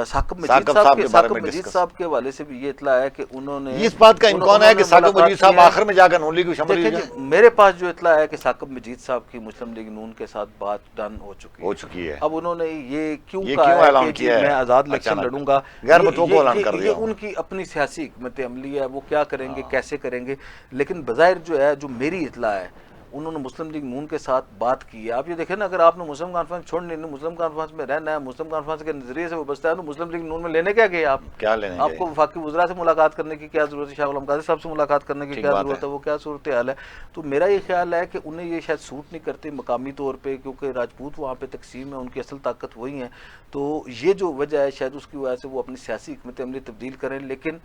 ثاقب مجید ثاقب صاحب صاحب کے کے بارے ثاقب میں مجید ڈسکس. صاحب کے حوالے سے بھی یہ اطلاع ہے کہ انہوں نے اس بات کا امکان ہے کہ ثاقب مجید صاحب آخر میں جا کر نون لیگ کو شامل دیکھیں ہو جی، جائیں. میرے پاس جو اطلاع ہے کہ ثاقب مجید صاحب کی مسلم لیگ نون کے ساتھ بات ڈن ہو چکی ہے. اب انہوں نے یہ کیوں کہا ہے کہ جی میں آزاد الیکشن لڑوں گا، غیر متوقع اعلان کر دیا. یہ ان کی اپنی سیاسی حکمت عملی ہے، وہ کیا کریں گے، کیسے کریں گے. لیکن بظاہر جو ہے، جو میری اطلاع ہے، انہوں نے مسلم لیگ نون کے ساتھ بات کی ہے. آپ یہ دیکھیں نا، اگر آپ نے مسلم کانفرنس چھوڑنی ہے، مسلم کانفرنس میں رہنا ہے، مسلم کانفرنس کے نظریے سے وہ بچتا ہے، تو مسلم لیگ نون میں لینے کیا گئے آپ؟ کیا لینے آپ گئے؟ کو وفاقی وزراء سے ملاقات کرنے کی کیا ضرورت ہے؟ شاہ غلام قادری صاحب سے ملاقات کرنے کی کیا ضرورت ہے؟ وہ کیا صورتحال ہے؟ تو میرا یہ خیال ہے کہ انہیں یہ شاید سوٹ نہیں کرتے مقامی طور پہ، کیونکہ راجپوت وہاں پہ تقسیم ہے، ان کی اصل طاقت وہی ہیں. تو یہ جو وجہ ہے شاید اس کی وجہ سے وہ اپنی سیاسی حکمت عملی تبدیل کریں. لیکن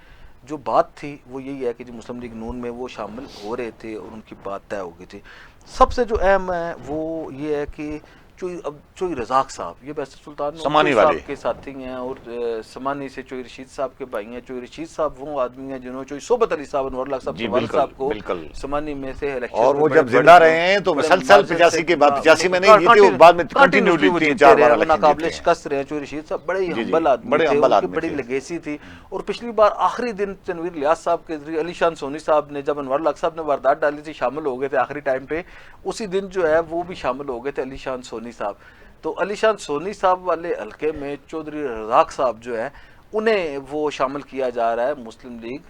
جو بات تھی وہ یہی ہے کہ جو مسلم لیگ نون میں وہ شامل ہو رہے تھے اور ان کی بات طے ہو گئی تھی. سب سے جو اہم ہے وہ یہ ہے کہ چوئی رزاق صاحب، یہ بہشت سلطان سمانی صاحب والے کے ساتھی ہیں، اور سمانی سے چوئی رشید صاحب کے بھائی ہیں. چوئی رشید صاحب وہ آدمی ہیں جنہوں نے چوئی صحبت علی صاحب، انور اللہ صاحب جی کے والد بالکل صاحب کو بالکل. سمانی میں سے الیکشن اور میں وہ بڑے جب زندہ رہے ہیں تو مسلسل 85 کے بعد 85 میں نہیں جیتے، وہ بعد میں کنٹینیوٹی 3-4 بار الیکشن ناقابل جیتے ہیں. شکست رہے ہیں. چوئی رشید صاحب بڑے ہی جی، ہمبل آدمی بڑے تھے، ہمبل ان کی آدمی بڑی تھے. لیگیسی تھی. اور پچھلی بار آخری دن تنویر الیاس صاحب کے ذریعے علی شان سونی صاحب نے، جب انور اللہ صاحب نے واردات ڈالی تھی، شامل ہو گئے تھے آخری ٹائم پہ. اسی دن جو ہے وہ بھی شامل ہو گئے تھے علی شان سونی صاحب. تو علی شان سونی صاحب والے حلقے میں چودھری رزاق صاحب جو ہے، انہیں وہ شامل کیا جا رہا ہے مسلم لیگ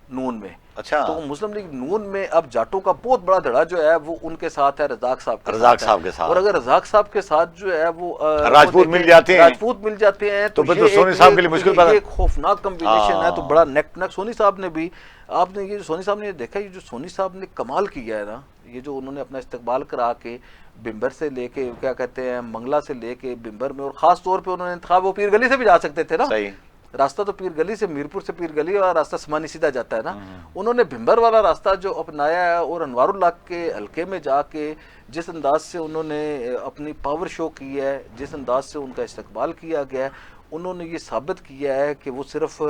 نون میں. اچھا. تو مسلم لیگ نون میں اب جاٹوں کا بہت بڑا دھڑا جو ہے وہ ان کے ساتھ ہے، رزاق صاحب کے رزاق ساتھ صاحب کے ہے. ساتھ. اور اگر رزاق صاحب کے ساتھ جو ہے وہ راجپوت مل جاتے ہیں، راجپوت مل جاتے ہیں تو پھر تو یہ سونی ایک- صاحب کے لیے مشکل پیدا. یہ ایک خوفناک کمبینیشن ہے. تو بڑا نیک نیک سونی صاحب نے بھی، آپ نے یہ جو سونی صاحب نے دیکھا، یہ جو سونی صاحب نے کمال کیا ہے نا، یہ جو انہوں نے اپنا استقبال کرا کے بمبر سے لے کے کیا کہتے ہیں منگلہ سے لے کے بمبر میں، اور خاص طور پہ انہوں نے انتخاب، وہ پیر گلی سے بھی جا سکتے تھے نا، صحیح. راستہ تو پیر گلی سے، میرپور سے پیر گلی والا راستہ سمانی سیدھا جاتا ہے نا. انہوں نے بھمبر والا راستہ جو اپنایا ہے، اور انوار اللہ کے حلقے میں جا کے جس انداز سے انہوں نے اپنی پاور شو کی ہے، جس انداز سے ان کا استقبال کیا گیا ہے، انہوں نے یہ ثابت کیا ہے کہ وہ صرف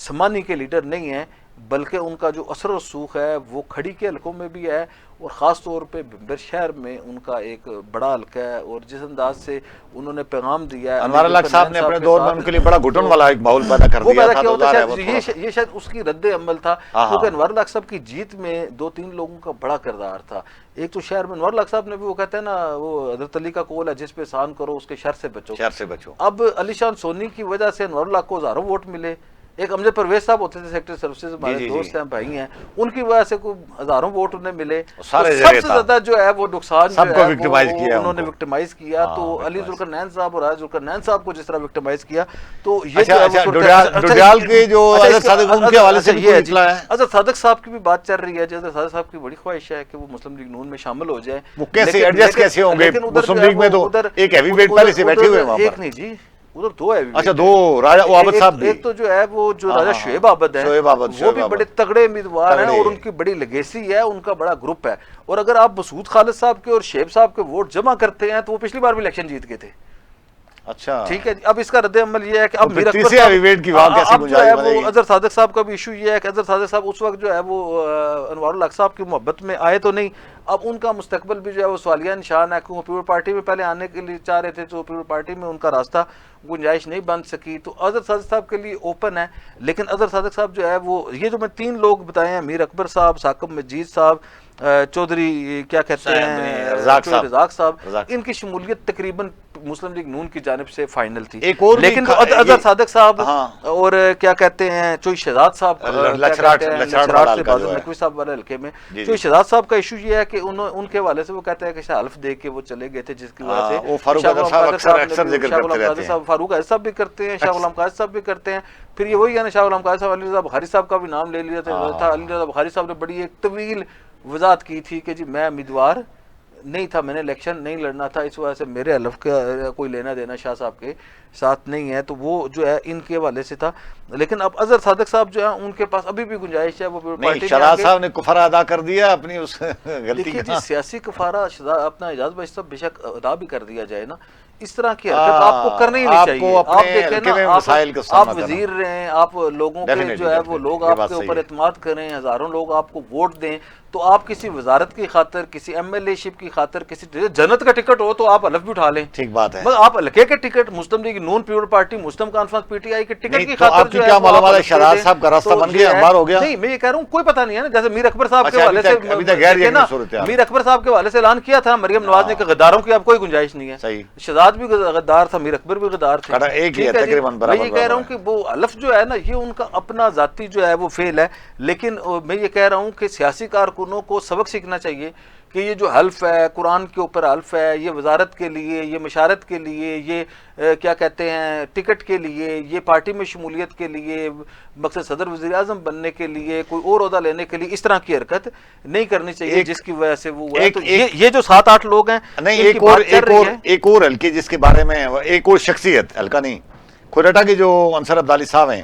سمانی کے لیڈر نہیں ہیں، بلکہ ان کا جو اثر و رسوخ ہے وہ کھڑی کے حلقوں میں بھی ہے، اور خاص طور پہ بھمبر شہر میں ان کا ایک بڑا حلقہ ہے. اور جس انداز سے انہوں نے پیغام دیا ہے، انوار اللہ صاحب نے اپنے دور میں ان کے لیے بڑا گھٹن والا ایک ماحول پیدا کر دیا تھا. یہ شاید اس کی رد عمل تھا، کیونکہ انوار اللہ صاحب کی جیت میں 2-3 لوگوں کا بڑا کردار تھا. ایک تو شہر میں انوار اللہ صاحب نے بھی، وہ کہتے ہیں نا، وہ حضرت علی کا قول ہے، جس پہ احسان کرو اس کے شر سے بچو. شر سے بچو. اب علی شان سونی کی وجہ سے انوار اللہ کو ہزاروں ووٹ ملے. ایک امجد پرویز صاحب ہوتے تھے سیکٹری سروسز، ہمارے دوست ہیں، بھائی ہیں، ان کی وجہ سے کوئی ہزاروں ووٹ انہیں ملے. سب سے زیادہ جو ہے وہ نقصان جو ہے انہوں نے وکٹمائز کیا. تو علی ذوالقرنین صاحب اور ذوالقرنین صاحب کو جس طرح وکٹمائز کیا، تو یہ ڈڈیال کے جو حضرت صادق ان کے حوالے سے بھی اطلاع ہے. حضرت صادق صاحب کی بھی بات چل رہی ہے. حضرت صادق صاحب کی بڑی خواہش ہے کہ وہ مسلم لیگ نون میں شامل ہو جائے. وہ کیسے ایڈجسٹ کیسے ہوں گے؟ مسلم لیگ میں تو ایک ہیوی ویٹ پہلے سے بیٹھے ہوئے وہاں پر. ایک نہیں جی، ادھر 2 ہے. اچھا 2 راجہ عابد صاحب بھی. ایک تو جو ہے وہ جو راجہ شعیب عابد ہیں، وہ بھی بڑے تگڑے امیدوار ہیں، اور ان کی بڑی لیگیسی ہے، ان کا بڑا گروپ ہے. اور اگر آپ مسعود خالد صاحب کے اور شعیب صاحب کے ووٹ جمع کرتے ہیں تو وہ پچھلی بار بھی الیکشن جیت گئے تھے. اچھا ٹھیک ہے جی. اب اس کا رد عمل یہ ہے کہ اب اظہر صادق صاحب کا بھی ایشو یہ ہے کہ اظہر صادق صاحب اس وقت جو ہے وہ انوار الحق صاحب کی محبت میں آئے تو نہیں. اب ان کا مستقبل بھی جو ہے وہ سوالیہ نشان ہے، کہ وہ پیپل پارٹی میں پہلے آنے کے لیے چاہ رہے تھے، تو پیپل پارٹی میں ان کا راستہ گنجائش نہیں بن سکی. تو اظہر صادق صاحب کے لیے اوپن ہے. لیکن اظہر صادق صاحب جو ہے وہ، یہ جو میں 3 لوگ بتائے ہیں، میر اکبر صاحب، ثاقب مجید صاحب، چودھری کیا کہتے ہیں رزاق صاحب، ان کی شمولیت تقریباً مسلم لیگ نون کی جانب سے فائنل تھی، ایک اور بھی لیکن جو اظہر صادق صاحب ہاں اور کیا کہتے ہیں چوئی شہزاد صاحب لچراٹ سے بازل نقوی صاحب والے حلقے میں، جی چوئی شہزاد صاحب کا ایشو یہ ہے کہ ان کے حوالے سے وہ کہتے ہیں کہ شاہ حلف دے کے وہ چلے گئے تھے، جس کی وجہ سے وہ فاروق اعظم صاحب اکثر ذکر کرتے رہتے ہیں، فاروق اعظم صاحب بھی کرتے ہیں، شاہ غلام قادری صاحب بھی کرتے ہیں، پھر یہ وہی ہے نا شاہ غلام قادری صاحب علی رضا بخاری صاحب کا بھی نام لے لیا تھا، علی رضا بخاری صاحب نے بڑی ایک طویل وضاحت کی تھی کہ جی میں امیدوار نہیں تھا، میں نے الیکشن نہیں لڑنا تھا، اس وجہ سے میرے حلف کا کوئی لینا دینا شاہ صاحب کے ساتھ نہیں ہے، تو وہ جو ہے ان کے حوالے سے تھا۔ لیکن اب اظہر صادق صاحب جو ہے ان کے پاس ابھی بھی گنجائش ہے، وہ نہیں شہزاد صاحب نے کفارہ ادا کر دیا اپنی اس غلطی دیکھیے کا۔ جی سیاسی کفارہ اپنا اعجاز بھائی صاحب بے شک ادا بھی کر دیا جائے نا، اس طرح کی حرکت آپ کو کرنی ہی نہیں چاہیے۔ آپ دیکھیں نا، آپ وزیر رہیں، آپ لوگوں کے جو ہے وہ لوگ آپ کے اوپر اعتماد کریں، ہزاروں لوگ آپ کو ووٹ دیں، تو آپ کسی وزارت کی خاطر، کسی ایم ایل اے شپ کی خاطر، کسی جنت کا ٹکٹ ہو تو آپ حلف بھی اٹھا لیں، ٹھیک بات ہے، آپ حلقے کے ٹکٹ، مسلم لیگ نون People Party, Muslim Conference P T I کے ٹکٹ کی خاطر جو ہے کیا معلومات ہے شہزاد صاحب کا راستہ بن گیا، ہمار ہو گیا؟ نہیں میں یہ کہہ رہا ہوں کوئی پتہ نہیں ہے نا، جیسے میر اکبر صاحب کے حوالے سے ابھی تک غیر یقینی صورتحال، میر اکبر صاحب کے حوالے سے اعلان کیا تھا مریم نواز نے کہ غداروں کی اب کوئی گنجائش نہیں ہے، صحیح، شہزاد بھی غدار تھا، میر اکبر بھی غدار تھے، ایک ہی ہے تقریباً برابر۔ میں یہ کہہ رہا ہوں کہ وہ حلف جو ہے نا یہ ان کا اپنا ذاتی جو ہے وہ فعل ہے، لیکن میں یہ کہہ رہا ہوں کہ سیاسی کارکنوں کو سبق سیکھنا چاہیے کہ یہ جو حلف ہے قرآن کے اوپر حلف ہے، یہ وزارت کے لیے، یہ مشارت کے لیے، یہ کیا کہتے ہیں ٹکٹ کے لیے، یہ پارٹی میں شمولیت کے لیے، مقصد صدر وزیر اعظم بننے کے لیے، کوئی اور عہدہ لینے کے لیے اس طرح کی حرکت نہیں کرنی چاہیے جس کی وجہ سے وہ یہ جو 7-8 لوگ ہیں۔ نہیں ایک اور حلقے جس کے بارے میں ایک اور شخصیت، حلقہ نہیں، کھوٹا کے جو انصر عبدالی صاحب ہیں،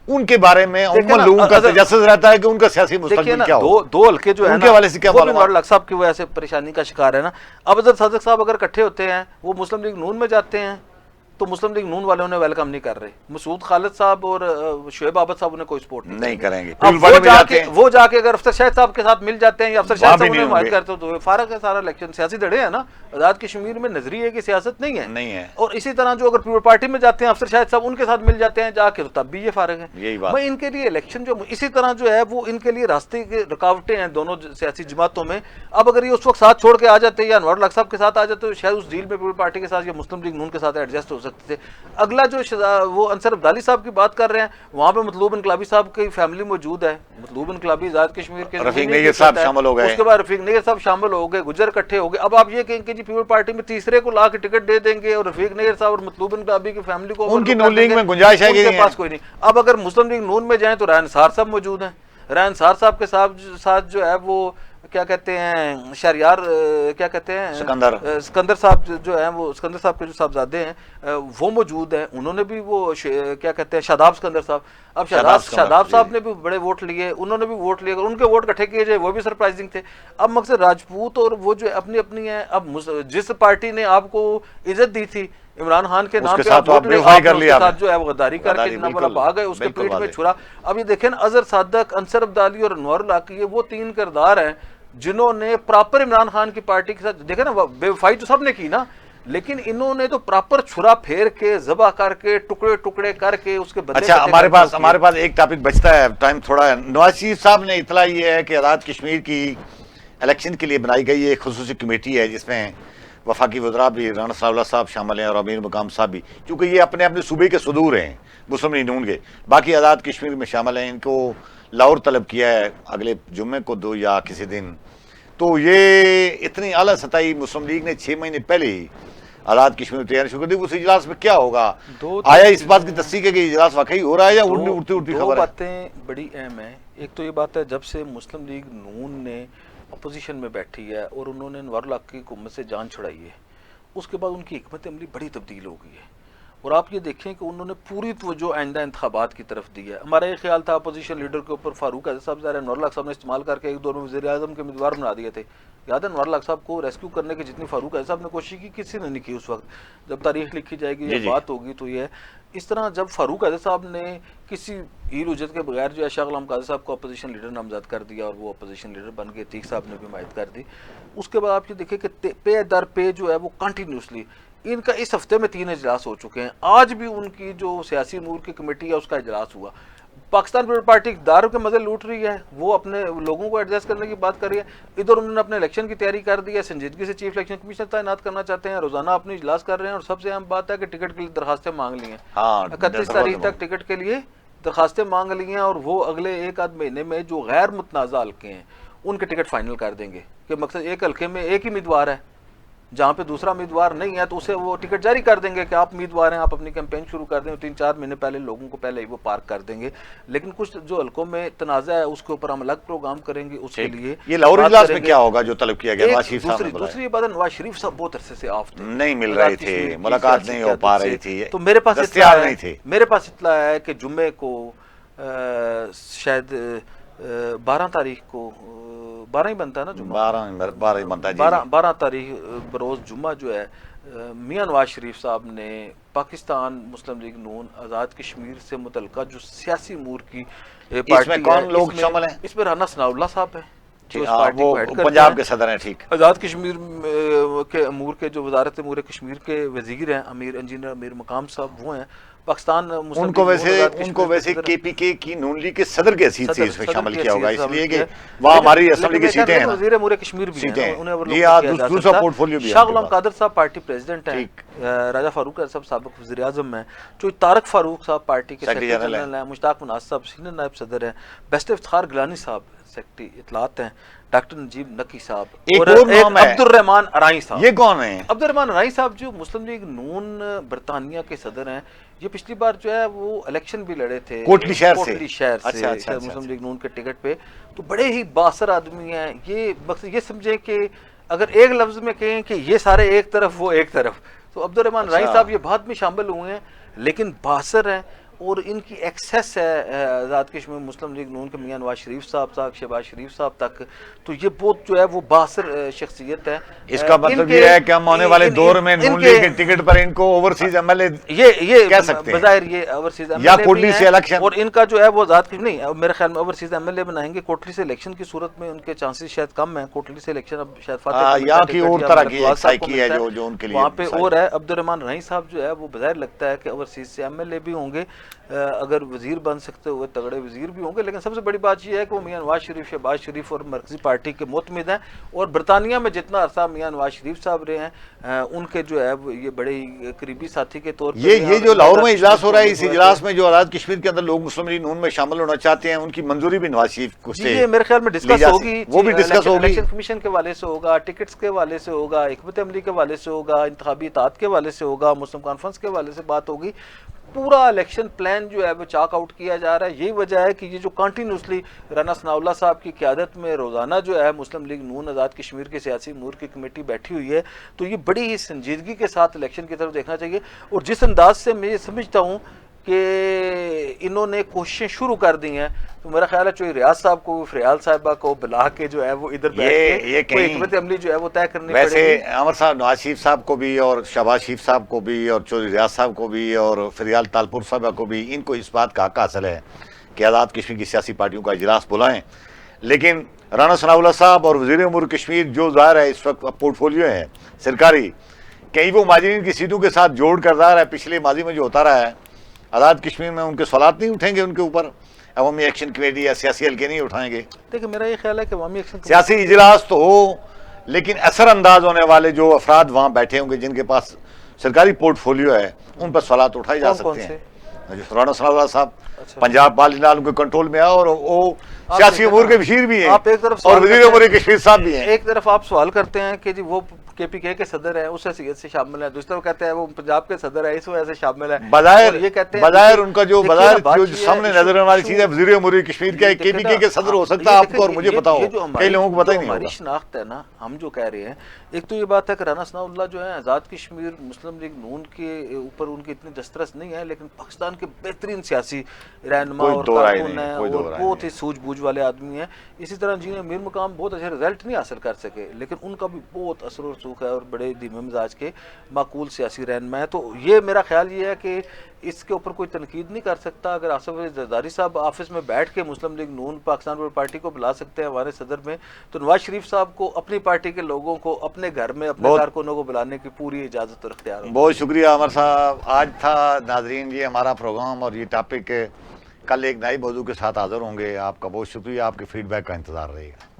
ان کے بارے میں عموماً لوگوں کا تجسس رہتا ہے کہ ان کا سیاسی مستقبل کیا ہو، دو حلقے جو ہے نا وہ بھی نور صاحب کی وجہ سے پریشانی کا شکار ہے نا۔ اب اظہر صادق صاحب اگر اکٹھے ہوتے ہیں، وہ مسلم لیگ نون میں جاتے ہیں تو مسلم لیگ نون والے انہیں ویلکم نہیں کر رہے، مسعود خالد صاحب اور شعیب عابد صاحب انہیں کوئی سپورٹ نہیں کریں گے، وہ جا کے اگر افسر شاہد صاحب کے ساتھ مل جاتے ہیں یا افسر شاہد صاحب انہیں حمایت کرتے ہو تو فارغ ہے سارا الیکشن۔ سیاسی دھڑے ہیں نا، آزاد کشمیر میں نظریے کی سیاست نہیں ہے، اور اسی طرح جو اگر پیپل پارٹی میں جاتے ہیں افسر شاہد صاحب ان کے ساتھ مل جاتے ہیں جا کے تو تب بھی یہ فارغ ہے۔ میں ان کے لیے الیکشن جو اسی طرح جو ہے وہ ان کے لیے راستے کی رکاوٹیں ہیں دونوں سیاسی جماعتوں میں۔ اب اگر یہ اس وقت ساتھ چھوڑ کے آ جاتے یا انور الحق صاحب کے ساتھ آ جاتے تو شاید اس ڈیل میں پیپل پارٹی کے ساتھ یا مسلم لیگ نون کے ساتھ ایڈجسٹ ہو سکتے تھے۔ اگلا جو وہ انصر عبدالی صاحب کی بات کر رہے ہیں، وہاں پہ مطلوب انقلابی صاحب کی فیملی موجود ہے، مطلوب انقلابی آزاد کشمیر کے رفیق نیر صاحب شامل ہو گئے، اس کے بعد رفیق نیر صاحب شامل ہو گئے، گجر اکٹھے ہو گئے۔ اب آپ یہ کہیں کہ جی پیپل پارٹی میں تیسرے کو لا کے ٹکٹ دے دیں گے اور رفیق نیر صاحب اور مطلوب انقلابی کی فیملی کو ان کی نون لیگ میں گنجائش ہے کہ پاس کوئی نہیں۔ اب اگر مسلم لیگ نون میں جائیں تو رائے انصار صاحب موجود ہیں، رائے انصار صاحب کے ساتھ جو ہے وہ کیا کہتے ہیں شہریار کیا کہتے ہیں سکندر صاحب جو ہیں، وہ سکندر صاحب کے جو صاحبزادے ہیں وہ موجود ہیں، انہوں نے بھی وہ کیا کہتے ہیں شاداب سکندر صاحب، اب شاداب صاحب نے بھی بڑے ووٹ لیے، انہوں نے بھی ووٹ لیے، اگر ان کے ووٹ اکٹھے کیے جائے وہ بھی سرپرائزنگ تھے۔ اب مقصد راجپوت اور وہ جو اپنی اپنی ہیں، اب جس پارٹی نے آپ کو عزت دی تھی عمران خان کے نام پہ آپ ووٹ لے، آپ کے ساتھ جو ہے وہ غداری کر کے اتنا بڑا بھاگ گئے، اس کے پیٹ میں چھرا۔ اب یہ دیکھیں اظہر صادق، انصر عبدالی اور انور الحق، یہ وہ 3 کردار ہیں جنہوں نے پراپر عمران خان کی پارٹی کے ساتھ دیکھیں نا، بے وفائی تو سب نے کی نا، لیکن انہوں نے تو پراپر چھرا پھیر کے ذبح کر کے ٹکڑے ٹکڑے کر کے اس کے بدلے۔ اچھا ہمارے پاس ایک ٹاپک بچتا ہے، ٹائم تھوڑا ہے۔ نواز شریف صاحب نے اطلاع یہ ہے کہ آزاد کشمیر کی الیکشن کے لیے بنائی گئی ایک خصوصی کمیٹی ہے جس میں وفاقی وزراء بھی رانا ثناء اللہ صاحب شامل ہیں اور امیر مقام صاحب بھی، کیونکہ یہ اپنے اپنے صوبے کے صدور ہیں مسلم لیگ نون کے، باقی آزاد کشمیر میں شامل ہیں۔ ان کو لاہور طلب کیا ہے اگلے جمعے کو 2 یا کسی دن، تو یہ اتنی اعلیٰ سطحی مسلم لیگ نے 6 مہینے پہلے ہی آزاد کشمیر میں تیاری شروع کر دی۔ اس اجلاس میں کیا ہوگا؟ آیا اس بات کی تصدیق ہے کہ اجلاس واقعی ہو رہا ہے یا اڑتی خبر ہے؟ 2 باتیں بڑی اہم ہیں۔ ایک تو یہ بات ہے جب سے مسلم لیگ نون نے اپوزیشن میں بیٹھی ہے اور انہوں نے انور الحق کی حکومت سے جان چھڑائی ہے، اس کے بعد ان کی حکمت عملی بڑی تبدیل ہو گئی ہے، اور آپ یہ دیکھیں کہ انہوں نے پوری توجہ آئندہ انتخابات کی طرف دی ہے۔ ہمارا یہ خیال تھا اپوزیشن لیڈر کے اوپر فاروق اعظم صاحب ظاہر انور الحق صاحب نے استعمال کر کے ایک دور میں وزیر اعظم کے امیدوار بنا دیے تھے، یاد ہے انور الحق صاحب کو ریسکیو کرنے کی جتنی فاروق اعظم صاحب نے کوشش کی کسی نے نہیں کی اس وقت۔ جب تاریخ لکھی جائے گی یہ بات ہوگی تو یہ اس طرح جب فاروق اعظم صاحب نے کسی ہیل حجت کے بغیر جو ہے شاہ غلام قادری صاحب کو اپوزیشن لیڈر نامزد کر دیا اور وہ اپوزیشن لیڈر بن گئے، عتیق صاحب نے بھی حمایت کر دی، اس کے بعد آپ یہ دیکھیں کہ پے در پے جو ہے وہ کنٹینیوسلی ان کا اس ہفتے میں 3 اجلاس ہو چکے ہیں۔ آج بھی ان کی جو سیاسی امور کی کمیٹی ہے اس کا اجلاس ہوا، پاکستان پیپلز پارٹی اقتدار کے مزے لوٹ رہی ہے, وہ اپنے لوگوں کو ایڈجسٹ کرنے کی بات کر رہی ہے. ادھر انہوں نے اپنے الیکشن کی تیاری کر دی ہے, سنجیدگی سے چیف الیکشن کمیشنر تعینات کرنا چاہتے ہیں, روزانہ اپنی اجلاس کر رہے ہیں, اور سب سے اہم بات ہے کہ ٹکٹ کے لیے درخواستیں مانگ لی ہیں. 31 تاریخ تک ٹکٹ کے لیے درخواستیں مانگ لی ہیں, اور وہ اگلے ایک آدھ مہینے میں جو غیر متنازع حلقے ہیں ان کے ٹکٹ فائنل کر دیں گے. کہ مقصد ایک حلقے میں ایک ہی امیدوار ہے, جہاں پہ دوسرا امیدوار نہیں ہے تو اسے وہ ٹکٹ جاری کر دیں گے کہ آپ امیدوار ہیں, آپ اپنی کیمپین شروع کر دیں. 3-4 مہینے پہلے لوگوں کو پہلے ہی وہ پارک کر دیں گے. لیکن کچھ جو حلقوں میں تنازع ہے اس کے اوپر ہم الگ پروگرام کریں گے. اس کے لیے یہ لاہور اجلاس میں کیا ہوگا جو طلب کیا گیا؟ نواز شریف صاحب نے بلایا. دوسری بات ہے, نواز شریف صاحب بہت عرصے سے آف تھے, نہیں مل رہے تھے, ملاقات نہیں ہو پا رہی تھی, تو میرے پاس دستیاب نہیں تھے. میرے پاس اطلاع ہے کہ جمعے کو شاید 12 تاریخ کو 12 ہی بنتا ہے نا جمعہ, 12 ہی بنتا ہے, 12 تاریخ بروز جمعہ جو ہے میاں نواز شریف صاحب نے پاکستان مسلم لیگ نون آزاد کشمیر سے متعلقہ جو سیاسی امور کی پارٹی اس میں کون لوگ شامل ہیں؟ اس میں رانا ثناء اللہ صاحب ہیں جو اس وہ پارٹی کو ہیڈ کرتے ہیں, پنجاب کے صدر ہیں. ٹھیک. آزاد کشمیر کے امور کے جو وزارت امور کشمیر کے وزیر ہیں امیر انجینئر امیر مقام صاحب, وہ ہیں. پاکستان ان کو ویسے کے پی کے کی نون لیگ کے صدر کی حیثیت سے اس میں شامل کیا ہوگا, اس لیے کہ وہاں ہماری اسمبلی کی سیٹیں ہیں, وزیر امور کشمیر بھی ہیں, انہیں دوسرا پورٹ فولیو بھی ہے. شاہ غلام قادر صاحب پارٹی پریزیڈنٹ ہیں, راجہ فاروق صاحب سابق وزیر اعظم ہیں, جو طارق فاروق صاحب پارٹی کے سیکرٹری جنرل ہیں, مشتاق مناز صاحب سینئر نائب صدر ہیں, بیسٹ افتخار گیلانی صاحب سیکرٹری اطلاعات ہیں, ڈاکٹر نجیب نقی صاحب, اور عبد الرحمان ارائی صاحب. یہ کون ہیں؟ عبد الرحمان ارائی صاحب جو مسلم لیگ نون برطانیہ کے صدر ہیں. یہ پچھلی بار جو ہے وہ الیکشن بھی لڑے تھے کوٹلی شہر سے مسلم لیگ نون کے ٹکٹ پہ, تو بڑے ہی بااثر آدمی ہیں. یہ مقصد یہ سمجھیں کہ اگر ایک لفظ میں کہیں کہ یہ سارے ایک طرف وہ ایک طرف, تو عبد الرحمان ارائی صاحب یہ بعد میں شامل ہوئے ہیں, لیکن بااثر ہیں, اور ان کی ایکسیس ہے آزاد کشمیر مسلم لیگ نون کے میاں نواز شریف صاحب تک, شہباز شریف صاحب تک. تو یہ بہت جو ہے وہ بااثر شخصیت ہے. اس کا مطلب یہ ہے کہ ہم آنے والے دور میں نون لیگ کے ٹکٹ پر ان کو اوورسیز ایم ایل اے یہ کہہ سکتے ہیں, بظاہر یہ اوورسیز ایم ایل اے یا کوٹلی سے الیکشن, اور ان کا جو ہے وہ آزاد کشمیر نہیں, میرے خیال میں اوورسیز ایم ایل اے بنائیں گے. کوٹلی سے الیکشن کی صورت میں ان کے چانسز شاید کم ہیں. کوٹلی سے الیکشن اب شاید فاتح یا کی اور طرح کی سائیکی ہے جو ان کے لیے وہاں پہ اور ہے. عبد الرحمان ارائی صاحب جو ہے وہ بظاہر لگتا ہے کہ اوورسیز سے ایم ایل اے بھی ہوں گے, اگر وزیر بن سکتے ہوئے تگڑے وزیر بھی ہوں گے. لیکن سب سے بڑی بات یہ ہے کہ وہ میاں نواز شریف, شہباز شریف اور مرکزی پارٹی کے معتمد ہیں, اور برطانیہ میں جتنا عرصہ میاں نواز شریف صاحب رہے ہیں ان کے جو ہے یہ بڑے ہی قریبی ساتھی کے طور پر. یہ جو لاہور میں اجلاس ہو رہا ہے, اس اجلاس میں جو آزاد کشمیر کے اندر لوگ مسلم لیگ نون میں شامل ہونا چاہتے ہیں, ان کی منظوری بھی نواز شریف کو سے یہ میرے خیال میں ڈسکس ہوگی, وہ بھی ڈسکس ہوگی, الیکشن کمیشن کے حوالے سے ہوگا, ٹکٹس کے حوالے سے ہوگا, حکمت عملی کے حوالے سے ہوگا, انتخابی اطاعت کے حوالے سے ہوگا, مسلم کانفرنس کے حوالے سے بات ہوگی. پورا الیکشن پلان جو ہے وہ چاک آؤٹ کیا جا رہا ہے. یہی وجہ ہے کہ یہ جو کنٹینیوسلی رانا ثناء اللہ صاحب کی قیادت میں روزانہ جو ہے مسلم لیگ نون آزاد کشمیر کے سیاسی امور کی کمیٹی بیٹھی ہوئی ہے, تو یہ بڑی ہی سنجیدگی کے ساتھ الیکشن کی طرف دیکھنا چاہیے. اور جس انداز سے میں یہ سمجھتا ہوں کہ انہوں نے کوششیں شروع کر دی ہیں, تو میرا خیال ہے چوہی ریاض صاحب کو, فریال صاحبہ کو بلا کے جو ہے وہ ادھر بیٹھ کے کوئی حکمت عملی جو ہے وہ طے کرنی پڑے گی. ویسے عمر صاحب نواز شریف صاحب کو بھی, اور شہباز شریف صاحب کو بھی, اور چوہی ریاض صاحب کو بھی, اور فریال تالپور صاحبہ کو بھی, ان کو اس بات کا حق حاصل ہے کہ آزاد کشمیر کی سیاسی پارٹیوں کا اجلاس بلائیں. لیکن رانا ثناء اللہ صاحب اور وزیر امور کشمیر جو ظاہر ہے اس وقت پورٹ فولیو ہے سرکاری, کہیں وہ مہاجرین کی سیٹوں کے ساتھ جوڑ کر رہا ہے. پچھلے ماضی میں جو ہوتا رہا ہے آزاد کشمیر میں, ان کے سوالات نہیں اٹھیں گے ان کے اوپر, عوامی ایکشن کمیٹی یا سیاسی حلقے نہیں اٹھائیں گے. دیکھیں میرا یہ خیال ہے کہ عوامی ایکشن سیاسی اجلاس تو ہو, لیکن اثر انداز ہونے والے جو افراد وہاں بیٹھے ہوں گے جن کے پاس سرکاری پورٹ فولیو ہے, ان پر سوالات اٹھائے جا سکتے ہیں. رانا ثناء اللہ صاحب پنجاب بالینال ان کے کنٹرول میں ہے, اور وہ سیاسی امور کے وزیر بھی ہیں, اور وزیر امور کشمیر صاحب بھی ہیں. ایک طرف آپ سوال کرتے ہیں کہ جی وہ کے پی کے صدر ہیں اس حیثیت سے شامل ہیں, دوسری طرف کہتے ہیں وہ پنجاب کے صدر ہیں اس وجہ سے شامل ہیں. بظاہر ان کا جو سامنے نظر آنے والی چیز ہے وزیر امور کشمیر کا کے پی کے صدر ہو سکتا ہے, آپ کو اور مجھے پتا ہو, کئی لوگوں کو پتہ ہی نہیں ہوگا. ہماری شناخت ہے نا, ہم جو کہہ رہے ہیں, ایک تو یہ بات ہے کہ رانا ثناء اللہ جو ہے آزاد کشمیر مسلم لیگ نون کے اوپر ان کی اتنی دسترس نہیں ہے, لیکن پاکستان کے بہترین سیاسی رہنما اور کارکن ہیں, اور بہت ہی سوجھ بوجھ والے آدمی ہیں. اسی طرح انجینئر امیر مقام بہت اچھے رزلٹ نہیں حاصل کر سکے, لیکن ان کا بھی بہت اثر و رسوخ ہے, اور بڑے دھیمے مزاج کے معقول سیاسی رہنما ہے. تو یہ میرا خیال یہ ہے کہ اس کے اوپر کوئی تنقید نہیں کر سکتا. اگر آصف علی زرداری صاحب آفس میں بیٹھ کے مسلم لیگ نون پاکستان پیپلز پارٹی کو بلا سکتے ہیں ہمارے صدر میں, تو نواز شریف صاحب کو اپنی پارٹی کے لوگوں کو اپنے گھر میں اپنے کارکنوں کو بلانے کی پوری اجازت اور اختیار ہے. بہت شکریہ عمر صاحب. آج تھا ناظرین یہ ہمارا پروگرام, اور یہ ٹاپک کل ایک نئے موضوع کے ساتھ حاضر ہوں گے. آپ کا بہت شکریہ, آپ کے فیڈ بیک کا انتظار رہے گا.